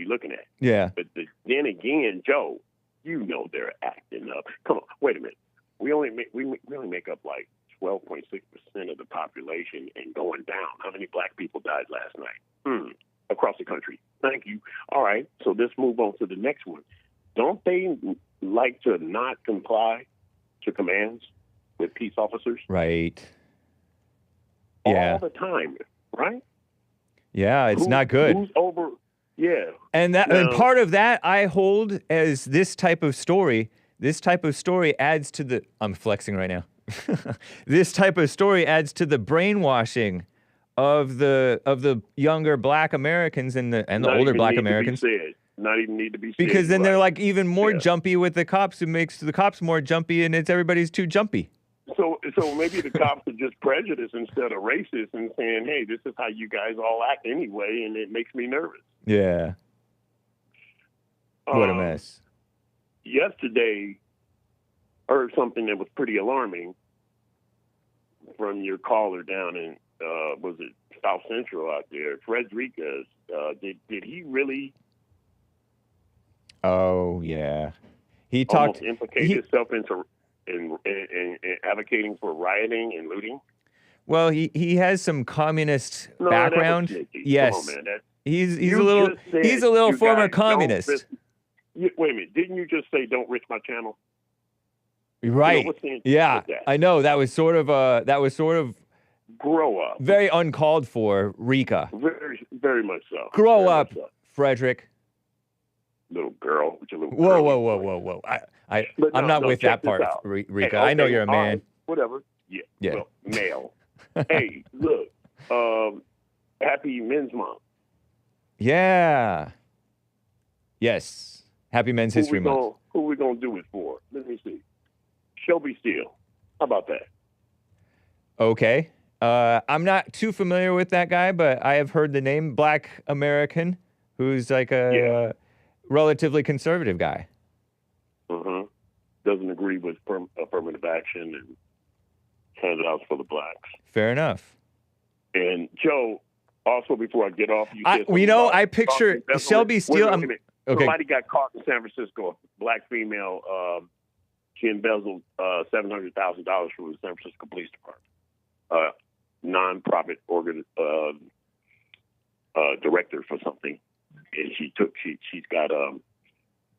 looking at. Yeah. But then again, Joe, they're acting up. Come on, wait a minute. We only make up like 12.6% of the population and going down. How many black people died last night? Across the country. Thank you. All right. So let's move on to the next one. Don't they like to not comply to commands with peace officers? Right. All the time, right? Yeah, it's not good. Who's over? Yeah. And part of that I hold as this type of story adds to the I'm flexing right now. This type of story adds to the brainwashing of the younger black Americans and the older black Americans. Not even need to be said. Because then they're like even more jumpy with the cops. It makes the cops more jumpy, and everybody's too jumpy. So maybe the cops are just prejudiced instead of racist and saying, hey, this is how you guys all act anyway, and it makes me nervous. Yeah. What a mess. Yesterday, I heard something that was pretty alarming from your caller down in, was it South Central out there, Frederick. Did he really... Oh, yeah. He almost implicate himself into in advocating for rioting and looting? Well, he has some communist background. Yes. Come on, man. He's a little former communist. Wait a minute. Didn't you just say don't risk my channel? Right. Yeah. I know that was sort of grow up. Very uncalled for, Rika. Very, very much so. Grow up, Frederick. Little girl. Whoa. I'm not with that part, Rika. Hey, I know you're a man. Right, whatever. Yeah. Well, male. Hey, look. Happy Men's Month. Yeah. Yes. Happy Men's History Month. Who we gonna do it for? Let me see. Shelby Steele. How about that? Okay. I'm not too familiar with that guy, but I have heard the name. Black American, who's like a relatively conservative guy. Doesn't agree with affirmative action and handouts for the blacks. Fair enough. And Joe, also before I get off, I picture Shelby Steele. Somebody got caught in San Francisco, a black female. She embezzled $700,000 from the San Francisco Police Department, nonprofit director for something, and she's got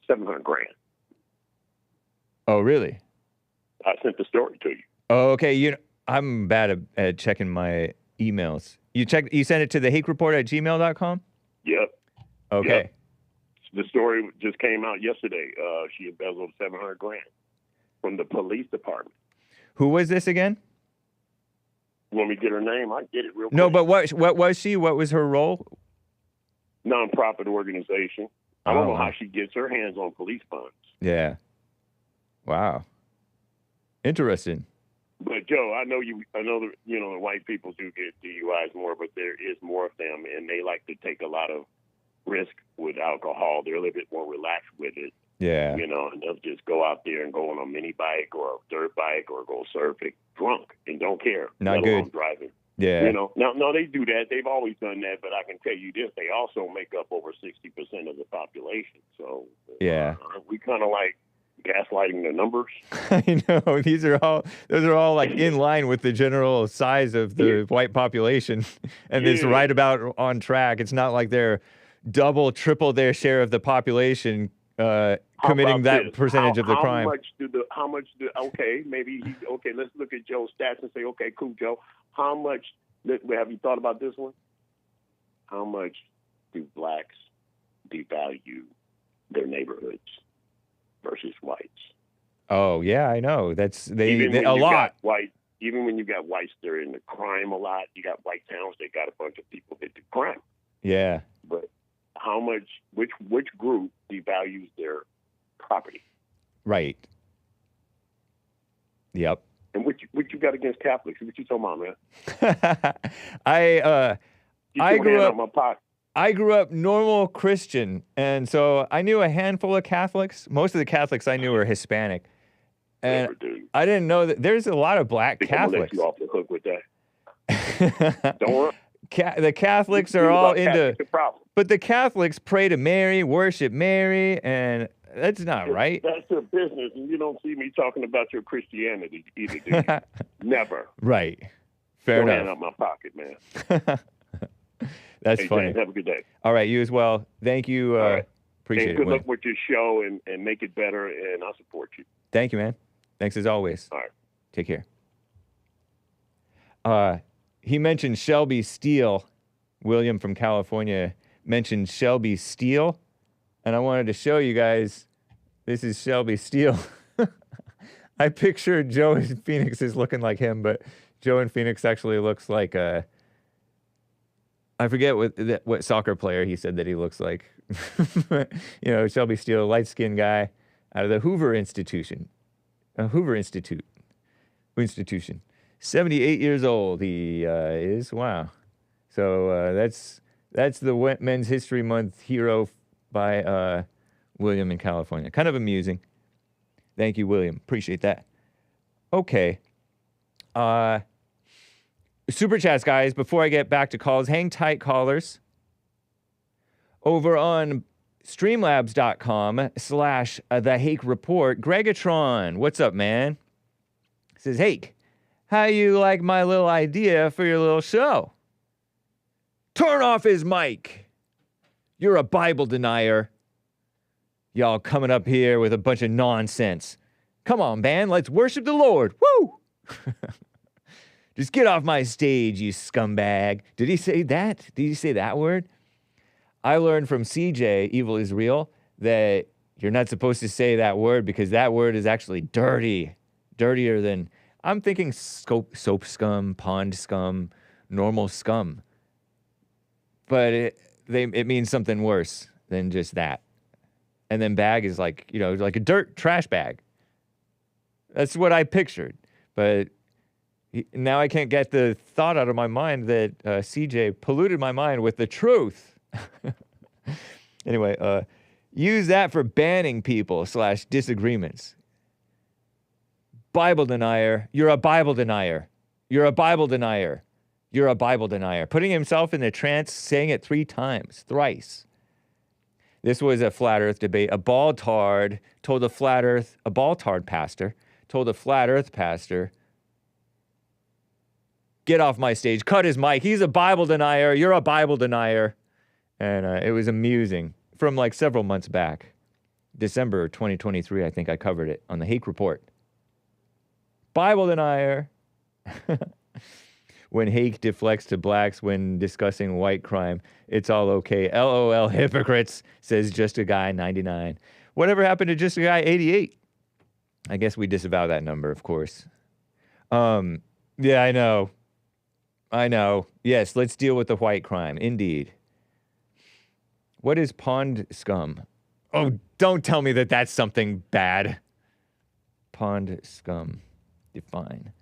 $700,000. Oh, really? I sent the story to you. Oh, okay. I'm bad at checking my emails. You sent it to the hakereport@gmail.com? Yep. Okay. Yep. The story just came out yesterday. She embezzled $700,000 from the police department. Who was this again? You want me to get her name? I get it real quick. No, but what was she? What was her role? Nonprofit organization. I don't know how she gets her hands on police funds. Yeah. Wow. Interesting. But Joe, I know that the white people do get DUIs more, but there is more of them, and they like to take a lot of risk with alcohol. They're a little bit more relaxed with it. Yeah. And they'll just go out there and go on a mini bike or a dirt bike or go surfing drunk and don't care. Not good. Driving. Yeah. Now they do that. They've always done that, but I can tell you this: they also make up over 60% of the population. So yeah, we kind of like gaslighting the numbers. I know those are all like in line with the general size of the white population, and it's right about on track. It's not like they're double, triple their share of the population committing that percentage of the crime. Let's look at Joe's stats and say, okay, cool, Joe. How much have you thought about this one? How much do blacks devalue their neighborhoods versus whites? Oh yeah, I know. That's they a lot. Even when you got whites, they're in the crime a lot. You got white towns, they got a bunch of people that do crime. Yeah. But which group devalues their property? Right. Yep. And what you got against Catholics? What you talking about, man? I grew up. My pocket. I grew up normal Christian, and so I knew a handful of Catholics. Most of the Catholics I knew were Hispanic, and I didn't know that there's a lot of black Catholics. I'm gonna let you off the hook with that. Don't worry. The Catholics are all into, problem. but the Catholics pray to Mary, worship Mary, and that's not right. That's their business, and you don't see me talking about your Christianity either, do you? Never. Right. Fair Don't enough. hand out my pocket, man. That's hey, funny. James, have a good day. All right, you as well. Thank you. All right. Appreciate and it. good luck with your show and make it better, and I'll support you. Thank you, man. Thanks as always. All right. Take care. He mentioned Shelby Steele. William from California mentioned Shelby Steele, and I wanted to show you guys. This is Shelby Steele. I pictured Joe in Phoenix is looking like him, but Joe in Phoenix actually looks like I forget what soccer player he said that he looks like. You know, Shelby Steele, light-skinned guy out of the Hoover Institution. Hoover Institution. 78 years old he is. Wow. So that's the Men's History Month hero by William in California. Kind of amusing. Thank you, William. Appreciate that. Okay. Super chats, guys. Before I get back to calls, hang tight, callers. Over on streamlabs.com/the Hake Report, Greggatron. What's up, man? Says, Hake, how you like my little idea for your little show? Turn off his mic. You're a Bible denier. Y'all coming up here with a bunch of nonsense. Come on, man. Let's worship the Lord. Woo! Just get off my stage, you scumbag. Did he say that? Did he say that word? I learned from CJ, Evil is Real, that you're not supposed to say that word because that word is actually dirty. Dirtier than, I'm thinking soap scum, pond scum, normal scum. But it means something worse than just that. And then bag is like, you know, like a dirt trash bag. That's what I pictured. But now I can't get the thought out of my mind that CJ polluted my mind with the truth. Anyway, use that for banning people / disagreements. Bible denier. You're a Bible denier. You're a Bible denier. You're a Bible denier. Putting himself in the trance, saying it 3 times, thrice. This was a flat earth debate. A ball-tard pastor told a flat earth pastor, get off my stage, cut his mic. He's a Bible denier. You're a Bible denier. And it was amusing from like several months back. December 2023, I think I covered it on the Hake Report. Bible denier. When Hake deflects to blacks when discussing white crime, it's all okay. LOL, hypocrites, says Just a Guy 99. Whatever happened to Just a Guy 88? I guess we disavow that number, of course. Yeah, I know. Yes, let's deal with the white crime. Indeed. What is pond scum? Oh, don't tell me that that's something bad. Pond scum. Define.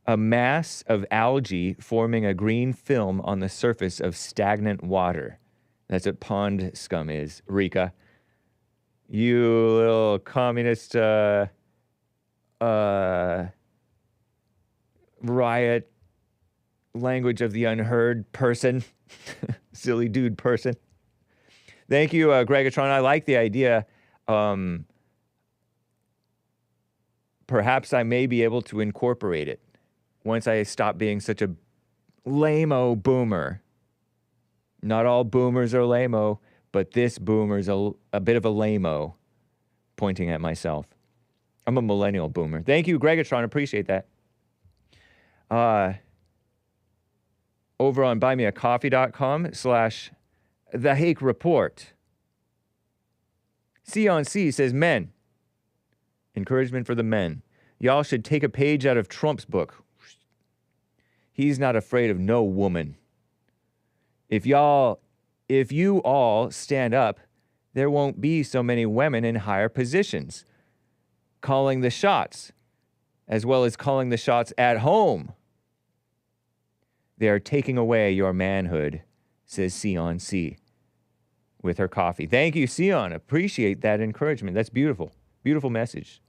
A mass of algae forming a green film on the surface of stagnant water. That's what pond scum is, Rika. You little communist riot language of the unheard person. Silly dude person. Thank you, Greggatron. I like the idea. Perhaps I may be able to incorporate it once I stop being such a lame-o boomer. Not all boomers are lame-o, but this boomer's a bit of a lame-o, pointing at myself. I'm a millennial boomer. Thank you, Greggatron. Appreciate that. Over on buymeacoffee.com/the Hake Report. Sion C says, men. Encouragement for the men. Y'all should take a page out of Trump's book. He's not afraid of no woman. If you all stand up, there won't be so many women in higher positions calling the shots, as well as calling the shots at home. They are taking away your manhood, says Sion C. with her coffee. Thank you, Sion. Appreciate that encouragement. That's beautiful. Beautiful message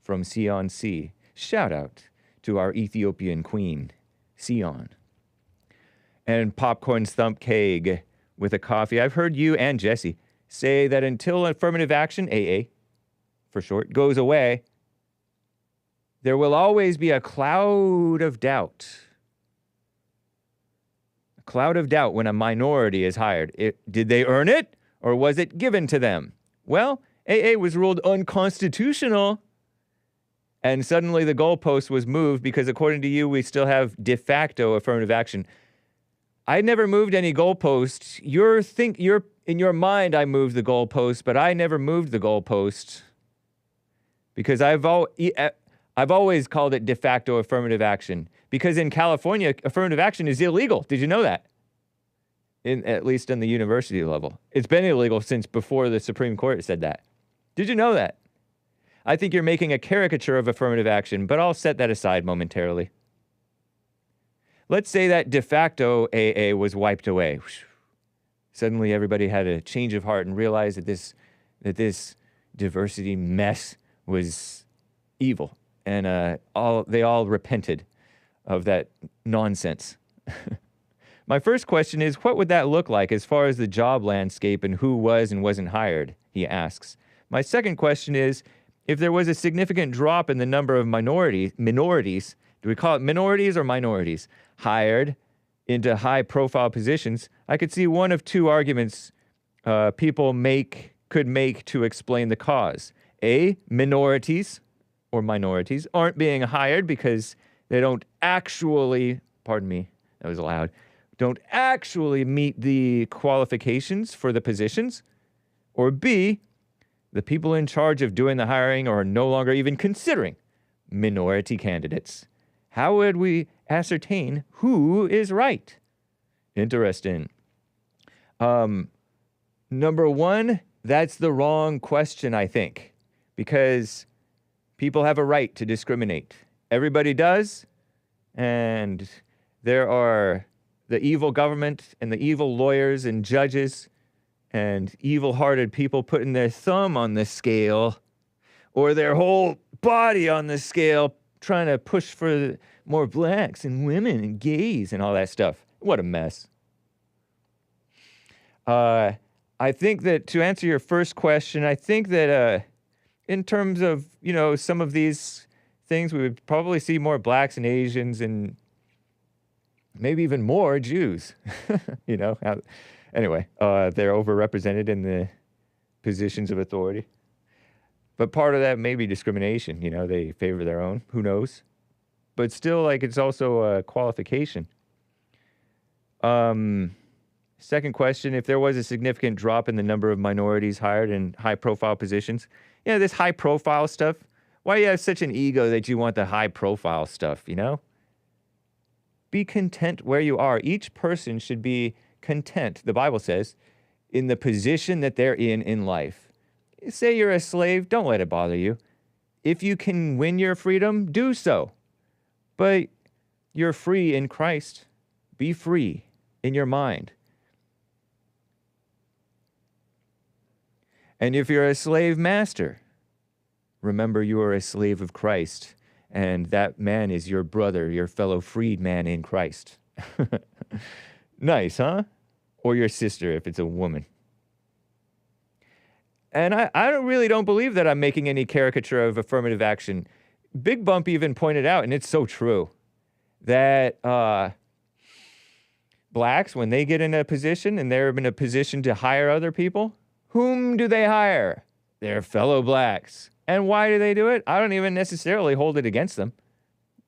from Sion C. Shout out to our Ethiopian queen, Sion. And Popcorn's Thump Keg with a coffee. I've heard you and Jesse say that until affirmative action, AA for short, goes away, there will always be a cloud of doubt. A cloud of doubt when a minority is hired. Did they earn it, or was it given to them? Well, AA was ruled unconstitutional, and suddenly the goalpost was moved because, according to you, we still have de facto affirmative action. I never moved any goalposts. You're in your mind, I moved the goalpost, but I never moved the goalpost because I've always called it de facto affirmative action, because in California, affirmative action is illegal. Did you know that? At least on the university level. It's been illegal since before the Supreme Court said that. Did you know that? I think you're making a caricature of affirmative action, but I'll set that aside momentarily. Let's say that de facto AA was wiped away. Suddenly everybody had a change of heart and realized that this diversity mess was evil. And they all repented of that nonsense. My first question is, what would that look like as far as the job landscape and who was and wasn't hired, he asks. My second question is, if there was a significant drop in the number of minorities, do we call it minorities or minorities, hired into high-profile positions, I could see one of two arguments people could make to explain the cause. A, minorities aren't being hired because they don't actually, pardon me, that was loud, don't actually meet the qualifications for the positions. Or B, the people in charge of doing the hiring are no longer even considering minority candidates. How would we ascertain who is right? Interesting. Number one, that's the wrong question, I think, because people have a right to discriminate. Everybody does, and there are the evil government and the evil lawyers and judges and evil-hearted people putting their thumb on the scale or their whole body on the scale, trying to push for more blacks and women and gays and all that stuff. What a mess. I think that to answer your first question, I think that in terms of, some of these things, we would probably see more blacks and Asians and maybe even more Jews. Anyway, they're overrepresented in the positions of authority. But part of that may be discrimination. They favor their own. Who knows? But still, it's also a qualification. Second question, if there was a significant drop in the number of minorities hired in high-profile positions, this high-profile stuff, why do you have such an ego that you want the high-profile stuff, Be content where you are. Each person should be content, the Bible says, in the position that they're in life. Say you're a slave, don't let it bother you. If you can win your freedom, do so. But you're free in Christ. Be free in your mind. And if you're a slave master, remember you are a slave of Christ, and that man is your brother, your fellow freedman in Christ. Nice, huh? Or your sister if it's a woman. And I really don't believe that I'm making any caricature of affirmative action. Big Bump even pointed out, and it's so true, that blacks, when they get in a position and they're in a position to hire other people, whom do they hire? Their fellow blacks. And why do they do it? I don't even necessarily hold it against them.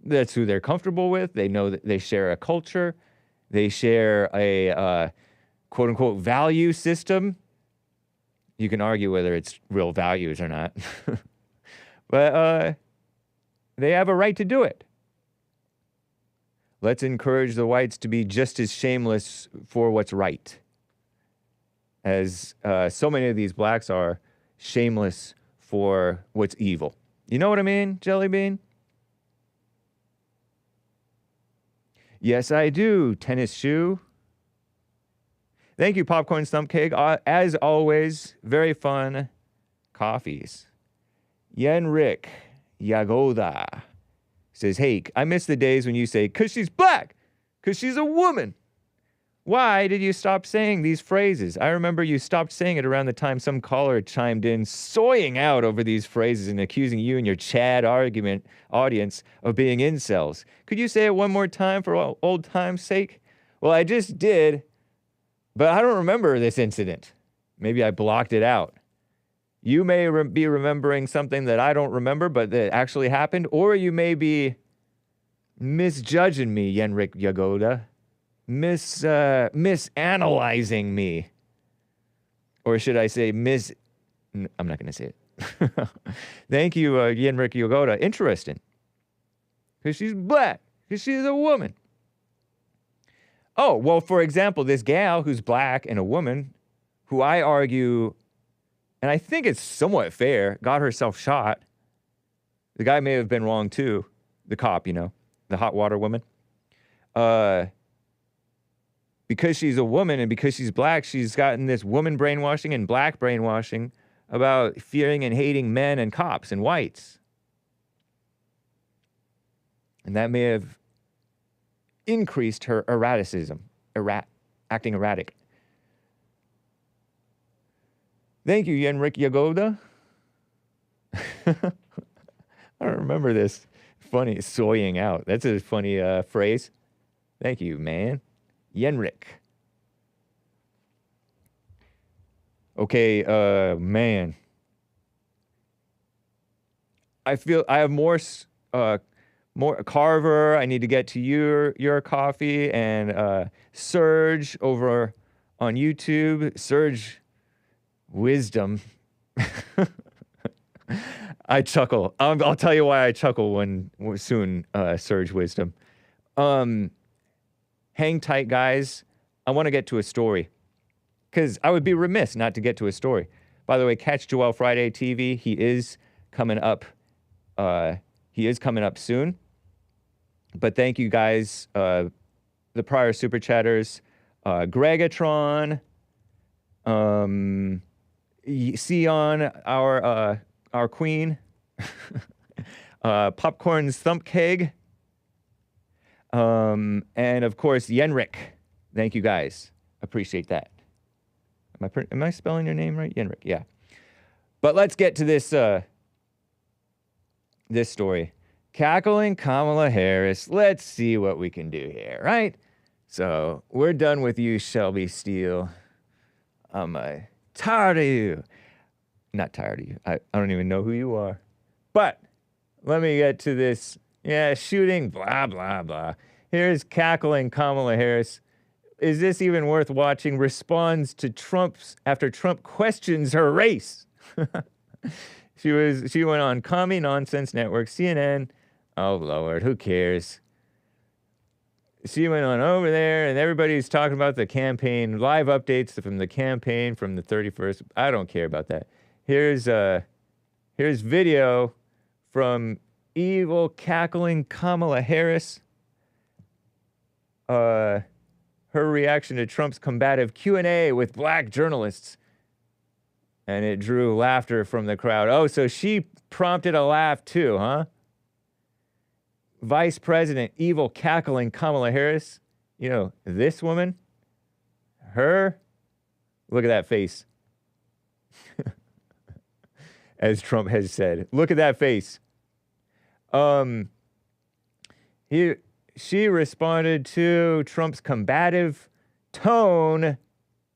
That's who they're comfortable with. They know that they share a culture. They share a quote-unquote value system. You can argue whether it's real values or not. But they have a right to do it. Let's encourage the whites to be just as shameless for what's right as so many of these blacks are shameless for what's evil. You know what I mean, Jelly Bean? Yes, I do, tennis shoe. Thank you, Popcorn Stump Cake. As always, very fun coffees. Yenrik Yagoda says, Hake, I miss the days when you say, 'cause she's black, 'cause she's a woman. Why did you stop saying these phrases? I remember you stopped saying it around the time some caller chimed in, soying out over these phrases and accusing you and your Chad argument audience of being incels. Could you say it one more time for old time's sake? Well, I just did, but I don't remember this incident. Maybe I blocked it out. You may be remembering something that I don't remember, but that actually happened, or you may be misjudging me, Yenrik Yagoda. Misanalyzing me. Or should I say I'm not going to say it. Thank you, Yenrik Yagoda. Interesting. Because she's black. Because she's a woman. Oh, well, for example, this gal who's black and a woman, who I argue, and I think it's somewhat fair, got herself shot. The guy may have been wrong too. The cop, you know, the hot water woman. Because she's a woman and because she's black, she's gotten this woman brainwashing and black brainwashing about fearing and hating men and cops and whites. And that may have increased her erraticism, acting erratic. Thank you, Yenrik Yagoda. I don't remember this. Funny, soying out. That's a funny phrase. Thank you, man. Yenrik. Okay, man. I feel I have more Carver. I need to get to your coffee and Surge over on YouTube. Surge Wisdom. I chuckle. I'll tell you why I chuckle when soon. Surge Wisdom. Hang tight, guys. I want to get to a story. Because I would be remiss not to get to a story. By the way, catch Joel Friday TV. He is coming up. He is coming up soon. But thank you, guys. The prior super chatters. Greggatron. Sion, our queen. Popcorn's Thump Keg. And of course, Yenrik. Thank you, guys. Appreciate that. Am I spelling your name right? Yenrik, yeah. But let's get to this this story. Cackling Kamala Harris. Let's see what we can do here, right? So we're done with you, Shelby Steele. I'm tired of you. Not tired of you. I don't even know who you are. But let me get to this. Yeah, shooting, blah, blah, blah. Here's cackling Kamala Harris. Is this even worth watching? Responds to after Trump questions her race. She went on Commie Nonsense Network, CNN. Oh, Lord, who cares? She went on over there, and everybody's talking about the campaign, live updates from the campaign from the 31st. I don't care about that. Here's video from evil, cackling Kamala Harris. Her reaction to Trump's combative Q&A with black journalists. And it drew laughter from the crowd. Oh, so she prompted a laugh too, huh? Vice President, evil, cackling Kamala Harris. You know, this woman, her, look at that face. As Trump has said, look at that face. She responded to Trump's combative tone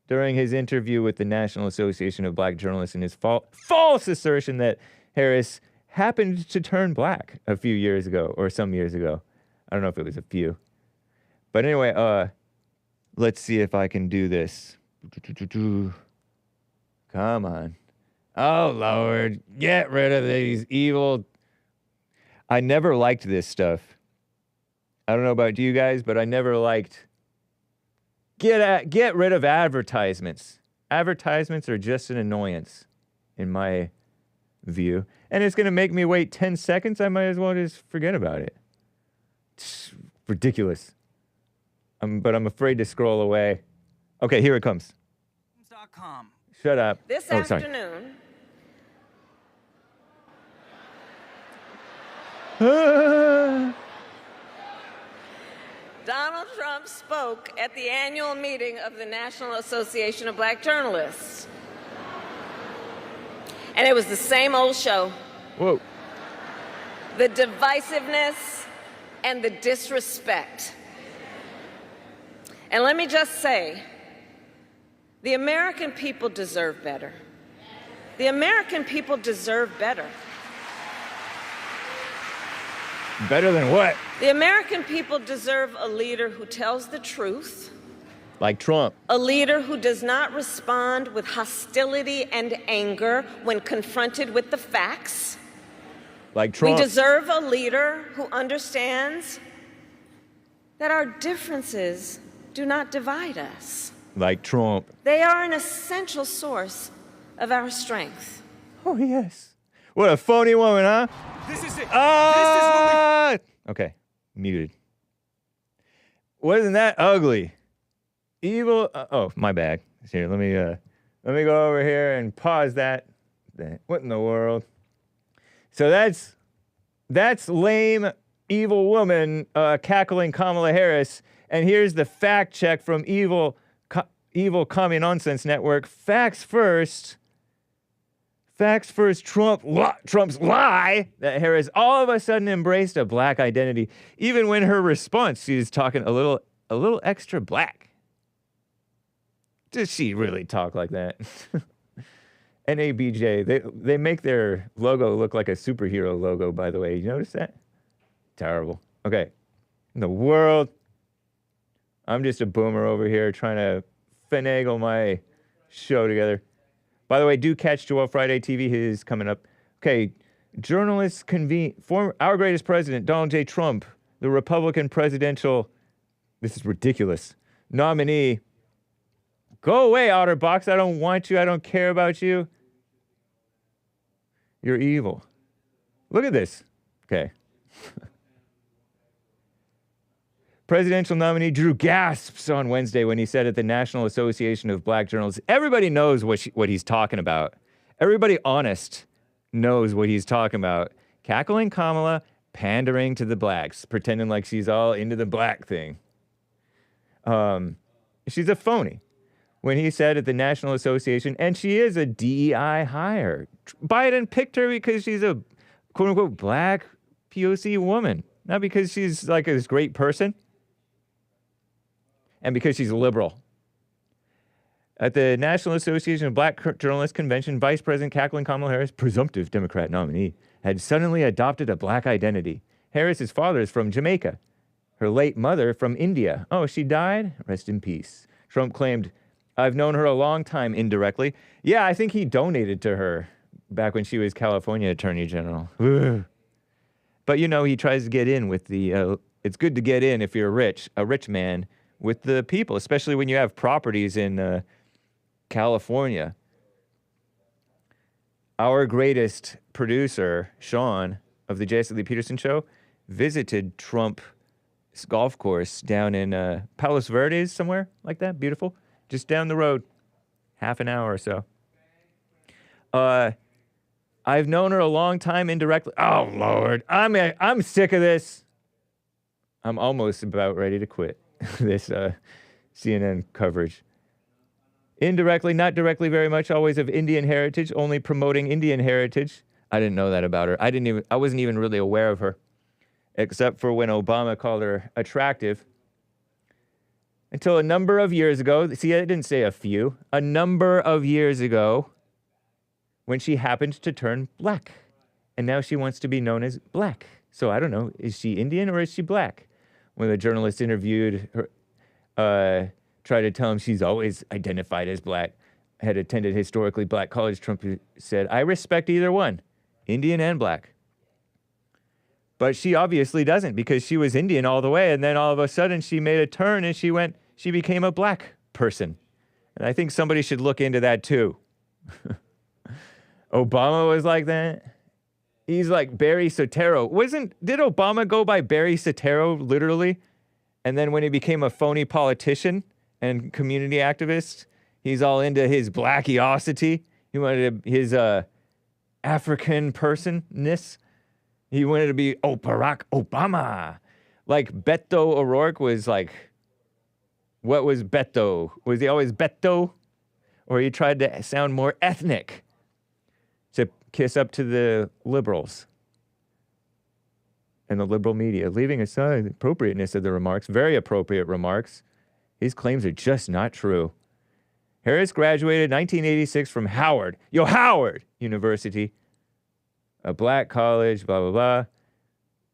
during his interview with the National Association of Black Journalists and his false assertion that Harris happened to turn black a few years ago, or some years ago. I don't know if it was a few. But anyway, let's see if I can do this. Come on. Oh, Lord. Get rid of these evil... I never liked this stuff. I don't know about you guys, but I never liked get rid of advertisements. Advertisements are just an annoyance, in my view. And it's going to make me wait 10 seconds. I might as well just forget about it. It's ridiculous. But I'm afraid to scroll away. Okay, here it comes. Shut up. This sorry. afternoon, Donald Trump spoke at the annual meeting of the National Association of Black Journalists. And it was the same old show. Whoa. The divisiveness and the disrespect. And let me just say, the American people deserve better. The American people deserve better. Better than what? The American people deserve a leader who tells the truth. Like Trump. A leader who does not respond with hostility and anger when confronted with the facts. Like Trump. We deserve a leader who understands that our differences do not divide us. Like Trump. They are an essential source of our strength. Oh, yes. What a phony woman, huh? This is it. Ah! Okay, muted. Wasn't that ugly? Evil. Oh, my bad. Here, let me go over here and pause that. What in the world? So that's lame, evil woman cackling Kamala Harris. And here's the fact check from evil commie nonsense network. Facts first. Facts first. Trump's lie that Harris all of a sudden embraced a black identity, even when her response she's talking a little extra black. Does she really talk like that? NABJ, they make their logo look like a superhero logo, by the way. You notice that? Terrible. Okay. In the world, I'm just a boomer over here trying to finagle my show together. By the way, do catch Joel Friday TV. His coming up. Okay, journalists convene. Our greatest president, Donald J. Trump, the Republican presidential, this is ridiculous, nominee. Go away, OtterBox. I don't want you. I don't care about you. You're evil. Look at this. Okay. Presidential nominee Drew gasps on Wednesday when he said at the National Association of Black Journalists, everybody knows what he's talking about. Everybody honest knows what he's talking about. Cackling Kamala, pandering to the blacks, pretending like she's all into the black thing. She's a phony. When he said at the National Association, and she is a DEI hire. Biden picked her because she's a quote-unquote black POC woman, not because she's like this great person. And because she's liberal. At the National Association of Black Journalists Convention, Vice President Cackling Kamala Harris, presumptive Democrat nominee, had suddenly adopted a black identity. Harris's father is from Jamaica. Her late mother from India. Oh, she died? Rest in peace. Trump claimed, I've known her a long time indirectly. Yeah, I think he donated to her back when she was California Attorney General. But, you know, he tries to get in with the, it's good to get in if you're a rich man, with the people, especially when you have properties in California. Our greatest producer, Sean, of the Jesse Lee Peterson Show, visited Trump's golf course down in Palos Verdes, somewhere like that. Beautiful. Just down the road. Half an hour or so. I've known her a long time indirectly. Oh, Lord. I'm sick of this. I'm almost about ready to quit this CNN coverage. Indirectly, not directly very much, always of Indian heritage, only promoting Indian heritage. I didn't know that about her. I wasn't even really aware of her, except for when Obama called her attractive. Until a number of years ago, see, I didn't say a few, a number of years ago, when she happened to turn black. And now she wants to be known as black. So I don't know, is she Indian or is she black? When the journalist interviewed her, tried to tell him she's always identified as black, had attended historically black college, Trump said, I respect either one, Indian and black. But she obviously doesn't because she was Indian all the way. And then all of a sudden she made a turn and she became a black person. And I think somebody should look into that too. Obama was like that. He's like Barry Soetoro. Did Obama go by Barry Soetoro literally? And then when he became a phony politician and community activist, he's all into his blackiosity. He wanted his African personness. He wanted to be Barack Obama. Like Beto O'Rourke was like, what was Beto? Was he always Beto? Or he tried to sound more ethnic to kiss up to the liberals and the liberal media, leaving aside the appropriateness of the remarks, very appropriate remarks. His claims are just not true. Harris graduated 1986 from Howard University, a black college, blah, blah, blah,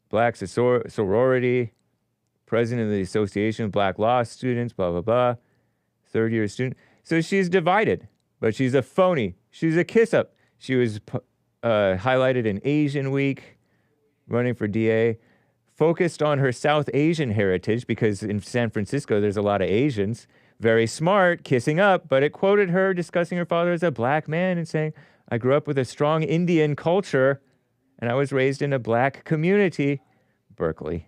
black sorority, president of the Association of Black Law Students, blah, blah, blah, third-year student. So she's divided, but she's a phony. She's a kiss-up. She was highlighted in Asian Week, running for DA, focused on her South Asian heritage because in San Francisco there's a lot of Asians. Very smart, kissing up, but it quoted her discussing her father as a black man and saying, I grew up with a strong Indian culture and I was raised in a black community. Berkeley.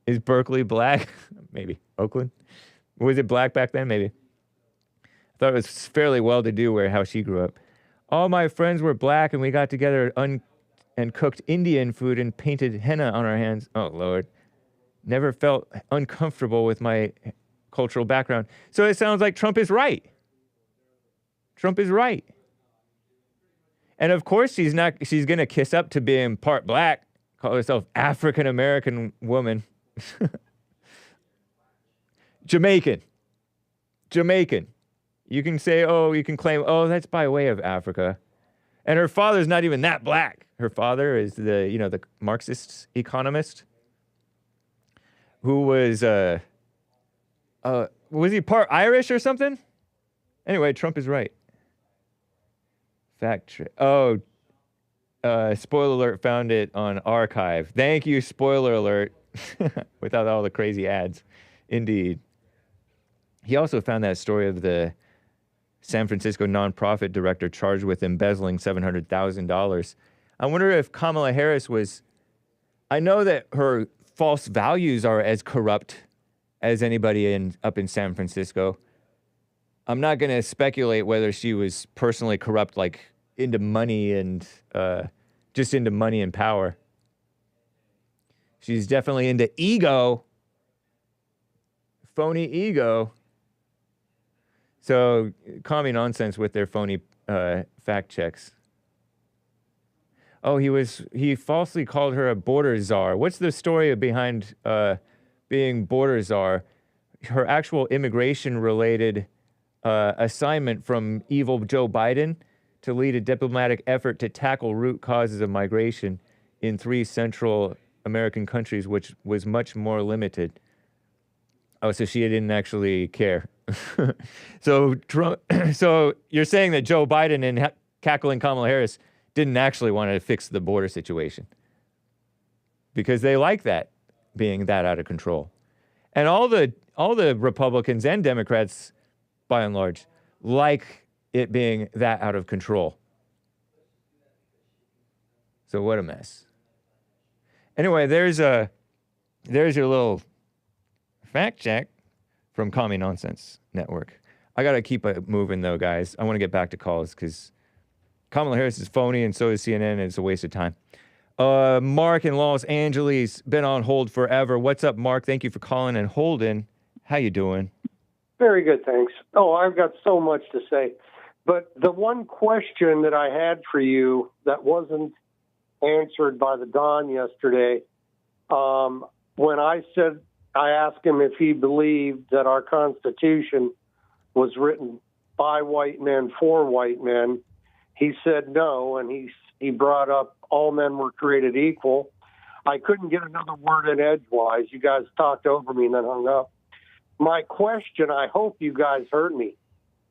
Is Berkeley black? Maybe. Oakland? Was it black back then? Maybe. I thought it was fairly well-to-do how she grew up. All my friends were black and we got together and cooked Indian food and painted henna on our hands. Oh, Lord. Never felt uncomfortable with my cultural background. So it sounds like Trump is right. Trump is right. And of course she's going to kiss up to being part black, call herself African-American woman. Jamaican. You can say, you can claim, that's by way of Africa. And her father's not even that black. Her father is the Marxist economist who was he part Irish or something? Anyway, Trump is right. Fact check. Spoiler alert, found it on archive. Thank you, spoiler alert. Without all the crazy ads. Indeed. He also found that story of the San Francisco nonprofit director charged with embezzling $700,000. I wonder if Kamala Harris I know that her false values are as corrupt as anybody up in San Francisco. I'm not going to speculate whether she was personally corrupt, like into money and just into money and power. She's definitely into ego, phony ego. So call me nonsense with their phony fact checks. He falsely called her a border czar. What's the story behind being border czar? Her actual immigration-related assignment from evil Joe Biden to lead a diplomatic effort to tackle root causes of migration in 3 Central American countries, which was much more limited. Oh, so she didn't actually care. So you're saying that Joe Biden and cackling Kamala Harris didn't actually want to fix the border situation because they like that being that out of control. And all the Republicans and Democrats, by and large, like it being that out of control. So what a mess. Anyway, there's your little fact check from Commie Nonsense Network. I got to keep it moving, though, guys. I want to get back to calls because Kamala Harris is phony and so is CNN, and it's a waste of time. Mark in Los Angeles, been on hold forever. What's up, Mark? Thank you for calling and holding. How you doing? Very good, thanks. I've got so much to say. But the one question that I had for you that wasn't answered by the Don yesterday, when I asked him if he believed that our Constitution was written by white men for white men, he said no, and he brought up all men were created equal. I couldn't get another word in edgewise. You guys talked over me and then hung up. My question, I hope you guys heard me.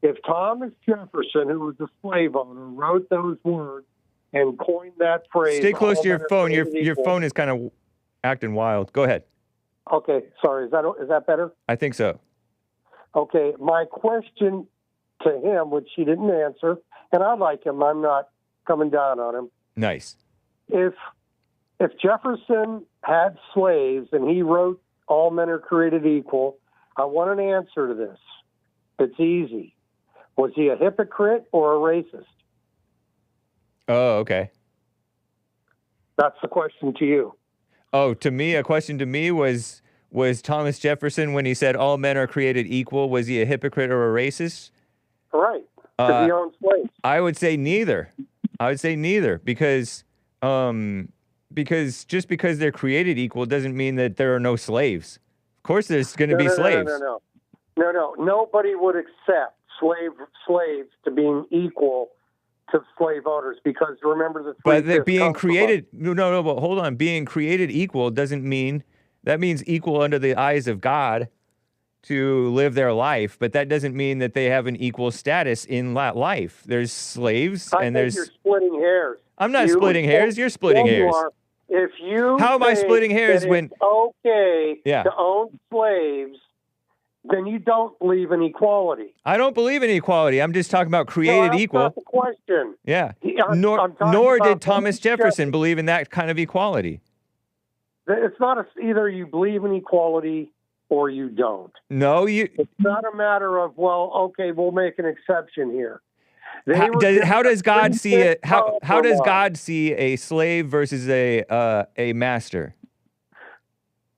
If Thomas Jefferson, who was a slave owner, wrote those words, and coined that phrase. Stay close all to your men are phone. Your created equal. phone is kind of acting wild. Go ahead. Okay, sorry. Is that better? I think so. Okay, my question to him, which he didn't answer, and I like him. I'm not coming down on him. Nice. If Jefferson had slaves and he wrote all men are created equal, I want an answer to this. It's easy. Was he a hypocrite or a racist? Oh, okay. That's the question to you. Oh, to me, a question to me was Thomas Jefferson, when he said all men are created equal, was he a hypocrite or a racist? Right. Because he owned slaves. I would say neither. Because just because they're created equal doesn't mean that there are no slaves. Of course, there's going to be slaves. No. Nobody would accept slaves to being equal to slave owners, because remember the but that being created but hold on, being created equal doesn't mean that means equal under the eyes of God to live their life, but that doesn't mean that they have an equal status in life. There's slaves and there's you're splitting hairs. I'm not splitting hairs, you're splitting hairs. If you How am I splitting hairs when it's okay to own slaves, then you don't believe in equality. I don't believe in equality. I'm just talking about created equal. That's not the question. Yeah. Nor did Thomas Jefferson believe in that kind of equality. It's not either you believe in equality or you don't. No, It's not a matter of, well, okay, we'll make an exception here. How does God see it? How does God see a slave versus a master?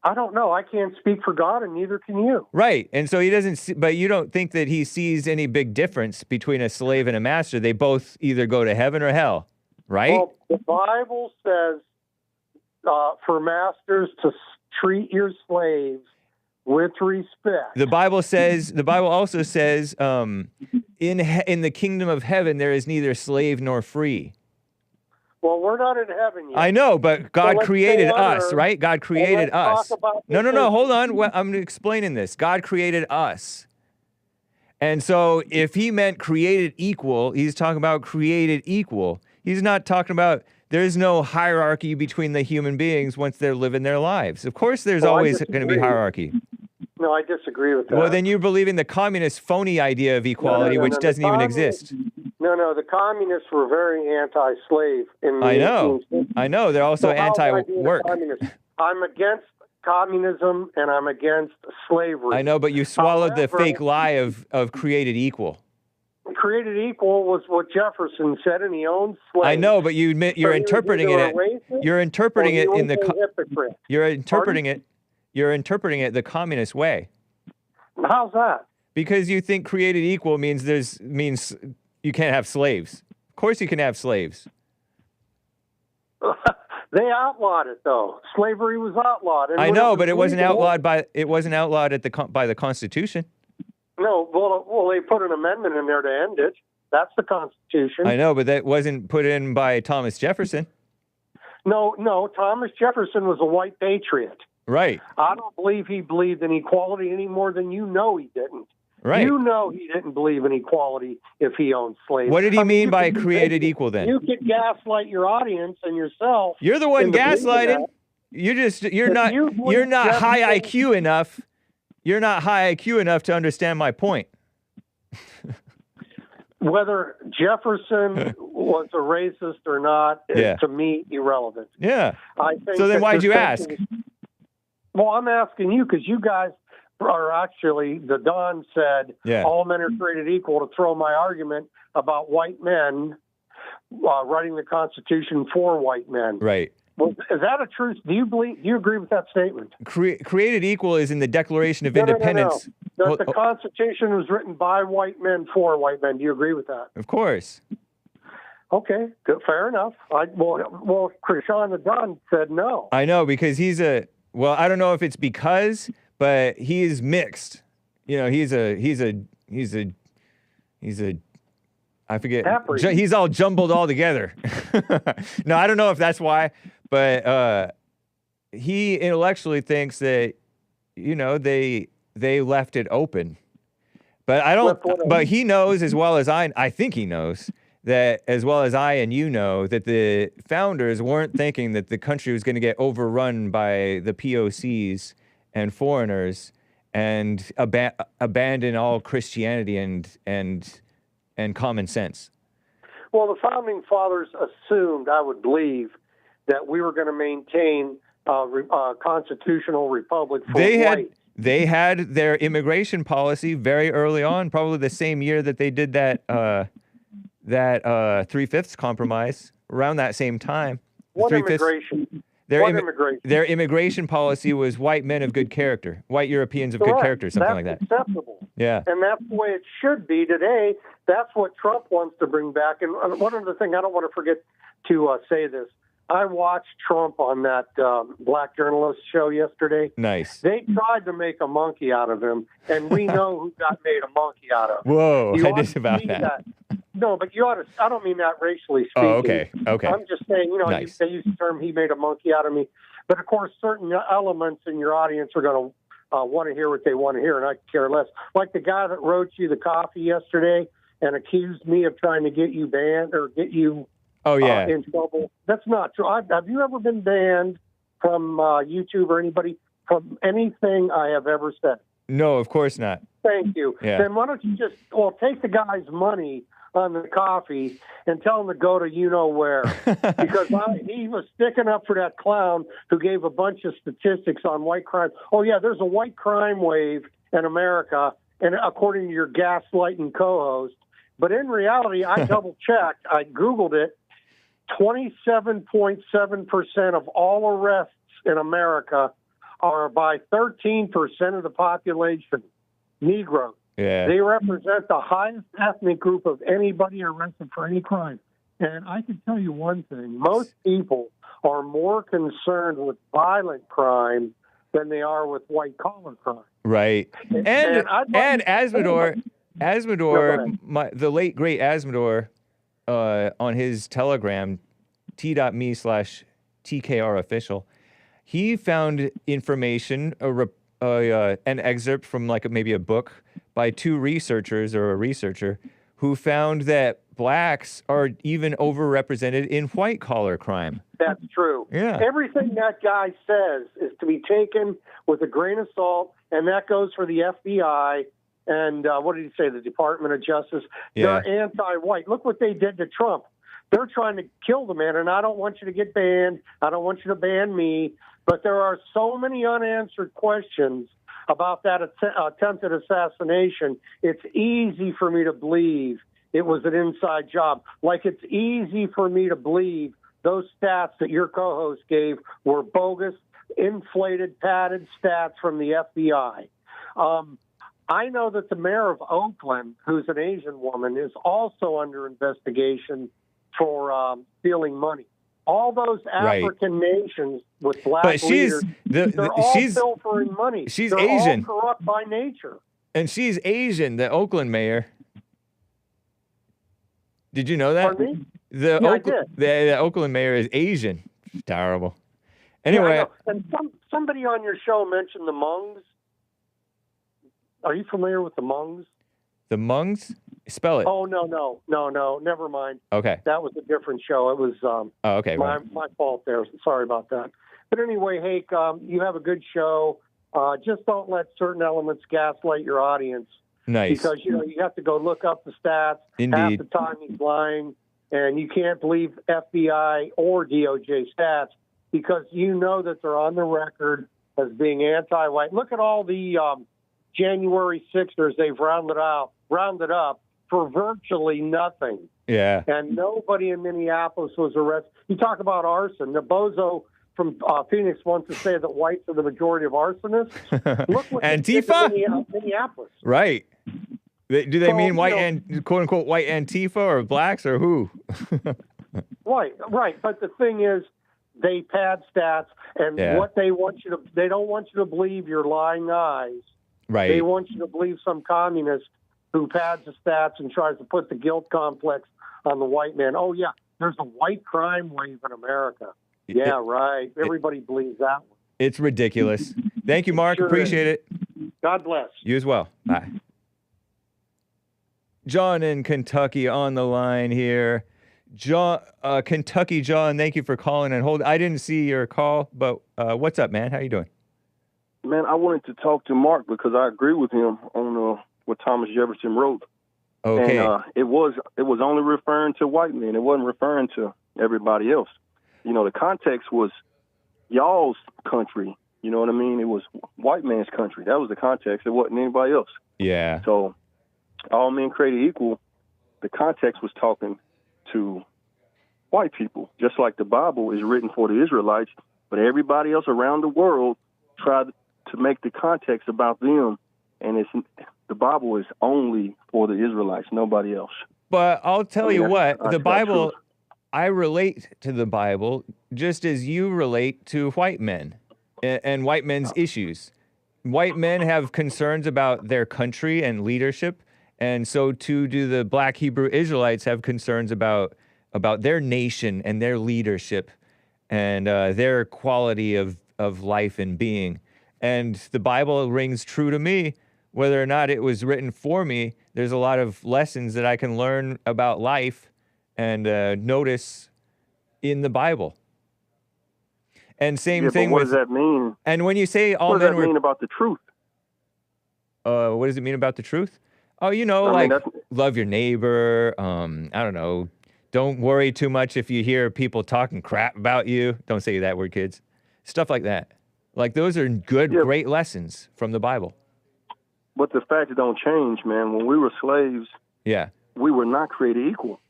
I don't know. I can't speak for God, and neither can you. Right. And so he doesn't see, but you don't think that he sees any big difference between a slave and a master. They both either go to heaven or hell, right? Well, the Bible says for masters to treat your slaves with respect. The Bible also says, in the kingdom of heaven, there is neither slave nor free. Well, we're not in heaven yet. I know, but God created us, right? God created us. No, hold on. I'm explaining this. God created us. And so if he meant created equal, he's talking about created equal. He's not talking about there's no hierarchy between the human beings once they're living their lives. Of course, there's always going to be hierarchy. No, I disagree with that. Well, then you believe in the communist phony idea of equality, which doesn't even exist. No, the communists were very anti-slave in the I know. 1860s. I know. They're also anti-work. I'm against communism and I'm against slavery. I know, but you swallowed the fake lie of created equal. Created equal was what Jefferson said, and he owned slaves. I know, but you admit you're interpreting it. You're interpreting it in the. You're interpreting it. You're interpreting it the communist way. How's that? Because you think created equal means you can't have slaves. Of course you can have slaves. They outlawed it though. Slavery was outlawed. And I know, but it wasn't outlawed by by the Constitution. No, well, they put an amendment in there to end it. That's the Constitution. I know, but that wasn't put in by Thomas Jefferson. No, Thomas Jefferson was a white patriot. Right. I don't believe he believed in equality any more than you know he didn't. Right. You know he didn't believe in equality if he owned slaves. What did he mean by created equal then? You could gaslight your audience and yourself. You're the one gaslighting. You're not high IQ enough. You're not high IQ enough to understand my point. Whether Jefferson was a racist or not is to me irrelevant. Yeah. I think so then why'd you ask? Well, I'm asking you because you guys are actually, the Don said, all men are created equal, to throw my argument about white men writing the Constitution for white men. Right. Well, is that a truth? Do you agree with that statement? Created equal is in the Declaration of Independence. No. The Constitution was written by white men for white men. Do you agree with that? Of course. Okay, good, fair enough. Well, Krishan the Don said no. I know, because well, I don't know if it's because, but he is mixed. You know, he's a I forget. He's all jumbled all together. No, I don't know if that's why, but he intellectually thinks that, you know, they left it open. But I don't. But he knows as well as I think he knows that, as well as I and you know, that the founders weren't thinking that the country was going to get overrun by the POCs and foreigners and abandon all Christianity and common sense. Well, the founding fathers assumed, I would believe, that we were going to maintain a constitutional republic for whites. They had their immigration policy very early on, probably the same year that they did that 3/5 compromise, around that same time. What immigration? Their immigration policy was white men of good character, white Europeans of good character, something like that. That's acceptable. Yeah. And that's the way it should be today. That's what Trump wants to bring back. And one other thing, I don't want to forget to say this. I watched Trump on that black journalist show yesterday. Nice. They tried to make a monkey out of him, and we know who got made a monkey out of. Whoa, I didn't about that. No, but you ought to. I don't mean that racially speaking. Oh, okay. I'm just saying, Nice. they use the term "he made a monkey out of me," but of course, certain elements in your audience are going to want to hear what they want to hear, and I care less. Like the guy that wrote you the coffee yesterday and accused me of trying to get you banned or get you. Oh, yeah. In trouble. That's not true. Have you ever been banned from YouTube or anybody from anything I have ever said? No, of course not. Thank you. Yeah. Then why don't you just take the guy's money on the coffee and tell him to go to you-know-where. Because he was sticking up for that clown who gave a bunch of statistics on white crime. Oh, yeah, there's a white crime wave in America, and according to your gaslighting co-host. But in reality, I double-checked. I Googled it. 27.7% of all arrests in America are by 13% of the population, Negroes. Yeah. They represent the highest ethnic group of anybody arrested for any crime. And I can tell you one thing. Most people are more concerned with violent crime than they are with white-collar crime. Right. And Asmodor, the late, great Asmodor, on his Telegram, t.me/TKRofficial, he found information, an excerpt from maybe a book by two researchers or a researcher who found that blacks are even overrepresented in white-collar crime. That's true. Yeah. Everything that guy says is to be taken with a grain of salt, and that goes for the FBI and what did he say, the Department of Justice. Yeah. They're anti-white. Look what they did to Trump. They're trying to kill the man, and I don't want you to get banned. I don't want you to ban me. But there are so many unanswered questions about that attempted assassination. It's easy for me to believe it was an inside job. Like it's easy for me to believe those stats that your co-host gave were bogus, inflated, padded stats from the FBI. I know that the mayor of Oakland, who's an Asian woman, is also under investigation for stealing money. All those African nations with black leaders, they're all pilfering money. She's they're Asian. all corrupt by nature. And she's Asian, the Oakland mayor. Did you know that? Pardon me? I did. The Oakland mayor is Asian. Terrible. Anyway. Yeah, and somebody on your show mentioned the Hmongs. Are you familiar with the Hmongs? The Hmongs? Spell it. Oh, no. Never mind. Okay. That was a different show. It was okay. my fault there. Sorry about that. But anyway, Hake, you have a good show. Just don't let certain elements gaslight your audience. Nice. Because, you have to go look up the stats. Indeed. Half the time he's lying, and you can't believe FBI or DOJ stats because you know that they're on the record as being anti-white. Look at all the January 6ers they've rounded up for virtually nothing. Yeah. And nobody in Minneapolis was arrested. You talk about arson. The bozo from Phoenix wants to say that whites are the majority of arsonists. Look what Antifa? they did in Minneapolis. Right. Do they mean white and quote unquote white Antifa or blacks or who? Right. But the thing is, they pad stats, and what they want you to—they don't want you to believe your lying eyes. Right. They want you to believe some communist who pads the stats and tries to put the guilt complex on the white man. Oh yeah, there's a white crime wave in America. Yeah, right. Everybody believes that one. It's ridiculous. Thank you, Mark. Sure Appreciate it. God bless. You as well. Bye. John in Kentucky on the line here. John, Kentucky John, thank you for calling and hold. I didn't see your call, but what's up, man? How you doing? Man, I wanted to talk to Mark because I agree with him on what Thomas Jefferson wrote. Okay. And it was only referring to white men. It wasn't referring to everybody else. You know, the context was y'all's country. You know what I mean? It was white man's country. That was the context. It wasn't anybody else. Yeah. So all men created equal. The context was talking to white people, just like the Bible is written for the Israelites, but everybody else around the world tried to make the context about them, and the Bible is only for the Israelites, nobody else. But I'll tell you what, the Bible, truth. I relate to the Bible just as you relate to white men and white men's issues. White men have concerns about their country and leadership, and so too do the black Hebrew Israelites have concerns about their nation and their leadership and their quality of life and being. And the Bible rings true to me, whether or not it was written for me. There's a lot of lessons that I can learn about life and notice in the Bible. And same thing but what with... does that mean? And when you say all what men does that mean about the truth? What does it mean about the truth? Oh, you know, love your neighbor. I don't know. Don't worry too much if you hear people talking crap about you. Don't say that word, kids. Stuff like that. Like, those are good, great lessons from the Bible. But the facts don't change, man. When we were slaves, we were not created equal.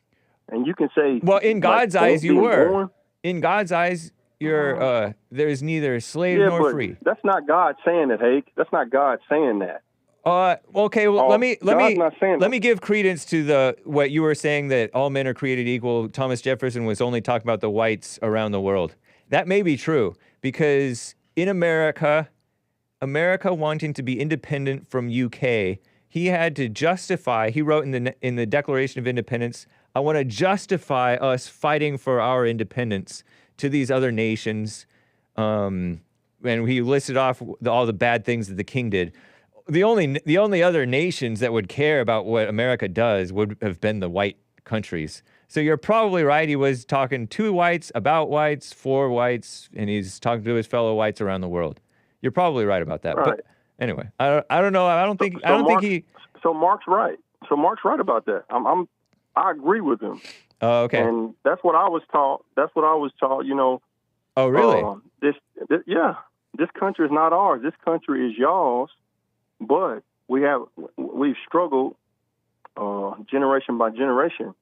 And you can say... Well, in God's eyes, you were. Born, in God's eyes, you're there's neither slave nor free. That's not God saying it, Hake. That's not God saying that. Okay, well, let me give credence to what you were saying, that all men are created equal. Thomas Jefferson was only talking about the whites around the world. That may be true, because in America wanting to be independent from UK, he had to justify, he wrote in the Declaration of Independence, I want to justify us fighting for our independence to these other nations. And he listed off all the bad things that the king did. The only other nations that would care about what America does would have been the white countries. So you're probably right. He was talking to whites, about whites, for whites, and he's talking to his fellow whites around the world. You're probably right about that. Right. But anyway, I don't know. I don't think he. So Mark's right. So Mark's right about that. I agree with him. Oh, okay. And that's what I was taught. You know. Oh, really? This country is not ours. This country is y'all's. But we've struggled generation by generation,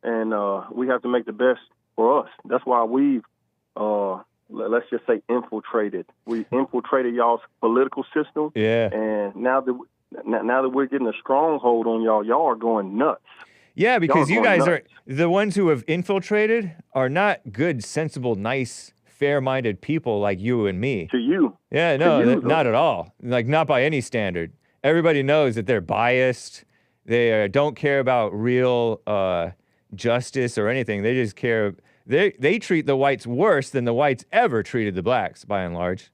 and we have to make the best for us. That's why we've, let's just say, infiltrated. We infiltrated y'all's political system. Yeah. And now that we're getting a stronghold on y'all are going nuts. Yeah, because you guys are the ones who have infiltrated are not good, sensible, nice, fair-minded people like you and me. To you. Yeah, no, not at all. Like, not by any standard. Everybody knows that they're biased. They don't care about real justice or anything. They just care. They treat the whites worse than the whites ever treated the blacks, by and large.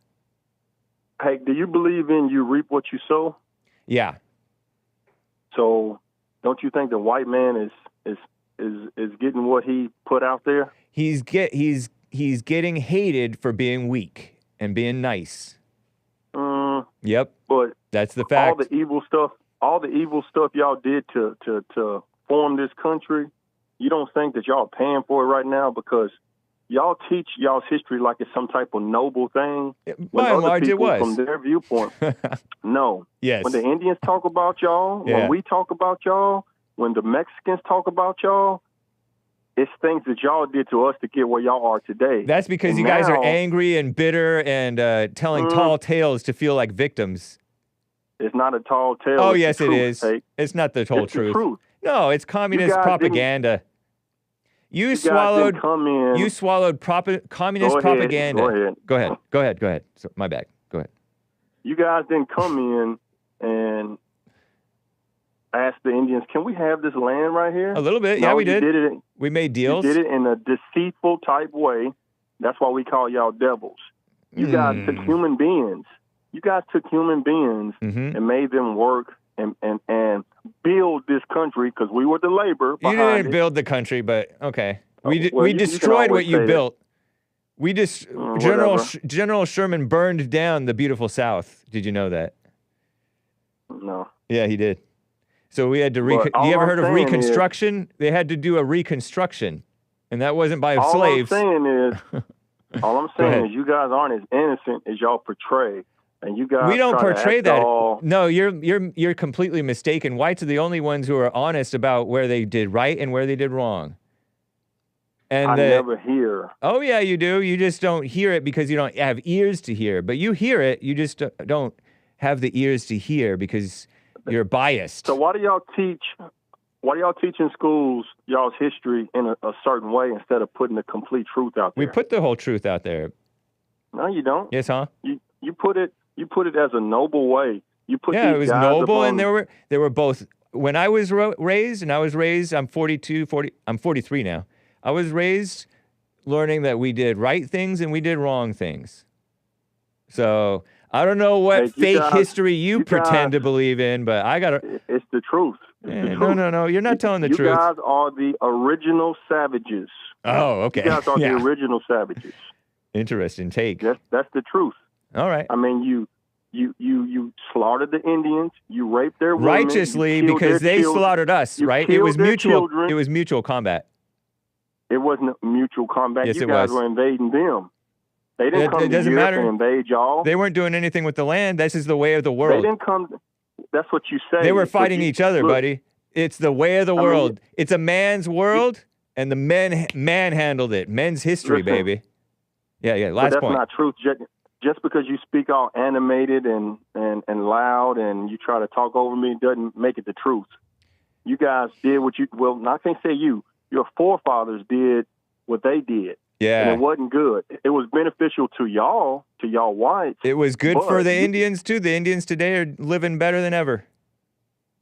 Hey, do you believe in you reap what you sow? Yeah. So, don't you think the white man is getting what he put out there? He's getting hated for being weak and being nice. Yep. But that's the fact. All the evil stuff y'all did to form this country, you don't think that y'all are paying for it right now because y'all teach y'all's history like it's some type of noble thing. By and large, it was. From their viewpoint, no. Yes. When the Indians talk about y'all, when we talk about y'all, when the Mexicans talk about y'all, it's things that y'all did to us to get where y'all are today. That's because you guys are angry and bitter and telling tall tales to feel like victims. It's not a tall tale. Oh, it's yes, the truth, it is. Hake. It's not the whole it's the truth. No, it's communist propaganda. You swallowed communist propaganda. Go ahead. So, my bad. Go ahead. You guys didn't come in and ask the Indians, can we have this land right here? A little bit. Yeah, we did. We made deals. You did it in a deceitful type way. That's why we call y'all devils. You guys took human beings. And made them work and build this country because we were the labor behind You didn't it. build the country, but okay. We Well, you can destroyed what always you say that. built. We just Whatever. General Sherman burned down the beautiful South. Did you know that? No. Yeah, he did. So we had to But all you ever I'm heard of saying Reconstruction? They had to do a reconstruction, and that wasn't by All slaves. I'm saying is, all I'm Go saying ahead. is, you guys aren't as innocent as y'all portray, and you guys We don't try to portray act that. all- No, you're completely mistaken. Whites are the only ones who are honest about where they did right and where they did wrong. And I never hear. Oh yeah, you do. You just don't hear it because you don't have ears to hear. But you hear it. You just don't have the ears to hear because you're biased. So why do y'all teach? Why do y'all teach in schools y'all's history in a certain way instead of putting the complete truth out there? We put the whole truth out there. No, you don't. Yes, huh? You put it as a noble way. You put Yeah, these it was guys noble, up and on- they were both. When I was raised, I'm 43 now. I was raised learning that we did right things and we did wrong things. So I don't know what Hey, fake guys- history you pretend guys- to believe in, but I gotta. It's the truth. It's the truth. No, you're not telling the you truth. You guys are the original savages. Oh, okay. You guys are Yeah. the original savages. Interesting take. That's the truth. All right. I mean, you slaughtered the Indians. You raped their women. Righteously, you killed because their they children. slaughtered us, You right? It killed was their mutual. children. It was mutual combat. It wasn't mutual combat. Yes, you it guys was. were invading them. They didn't come It to doesn't Europe matter. and invade y'all. They weren't doing anything with the land. This is the way of the They world. didn't come. That's what you say. They were But fighting you- each other, look, buddy. It's the way of the I mean, world. It's a man's world, and the man handled it. Men's history, Listen. baby. Yeah. But Last that's point. not truth. Just because you speak all animated and loud and you try to talk over me doesn't make it the truth. You guys did what you, well, I can't say you, your forefathers did what they did. Yeah. And it wasn't good. It was beneficial to y'all whites. It was good but for the you- Indians, too. The Indians today are living better than ever.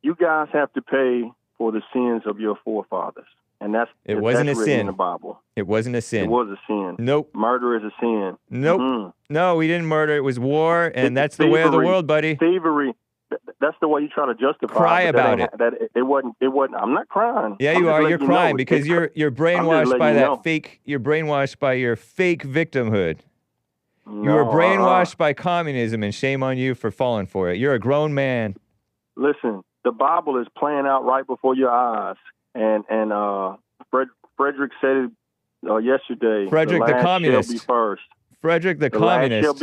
You guys have to pay for the sins of your forefathers. And that's wasn't that's a written sin. in the Bible. It wasn't a sin. It was a sin. Nope. Murder is a sin. Nope. Mhm. No, we didn't murder. It was war, and that's the way of the Thievery. world, buddy. Thievery. That's the way you try to justify. Cry but that about ain't- That it wasn't. It wasn't. I'm not crying. Yeah, I'm you just are. letting You're you crying know. because you're I'm just brainwashed letting by you that know. fake. You're brainwashed by your fake victimhood. You were No, brainwashed by communism, and shame on you for falling for it. You're a grown man. Listen, the Bible is playing out right before your eyes, and Frederick said it yesterday. Frederick the last communist. shall be first. Frederick the The communist.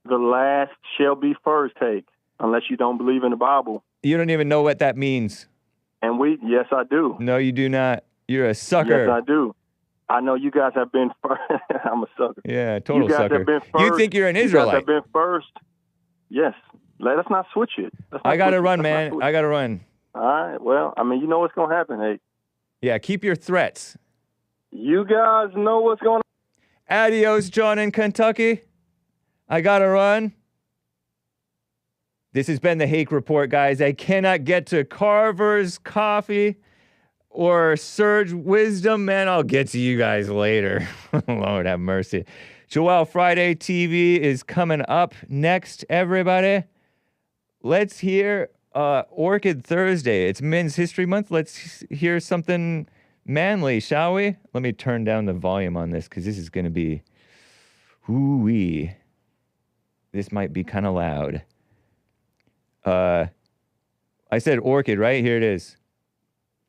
last shall be first. Hake, unless you don't believe in the Bible. You don't even know what that means. And yes, I do. No, you do not. You're a sucker. Yes, I do. I know you guys have been first. I'm a sucker. Yeah, total you guys sucker. Have been first. You think you're an You guys Israelite? have been first. Yes. Let us not switch it. I gotta run, man. I gotta run. All right. Well, I mean, you know what's gonna happen, Hake. Yeah, keep your threats. You guys know what's going on. Adios, John in Kentucky. I gotta run. This has been the Hake Report, guys. I cannot get to Carver's Coffee or Surge Wisdom. Man, I'll get to you guys later. Lord have mercy. Joel Friday TV is coming up next, everybody. Let's hear Orchid Thursday. It's Men's History Month. Let's hear something manly, shall we? Let me turn down the volume on this because this is going to be, ooh-wee. This might be kind of loud. I said Orchid, right? Here it is.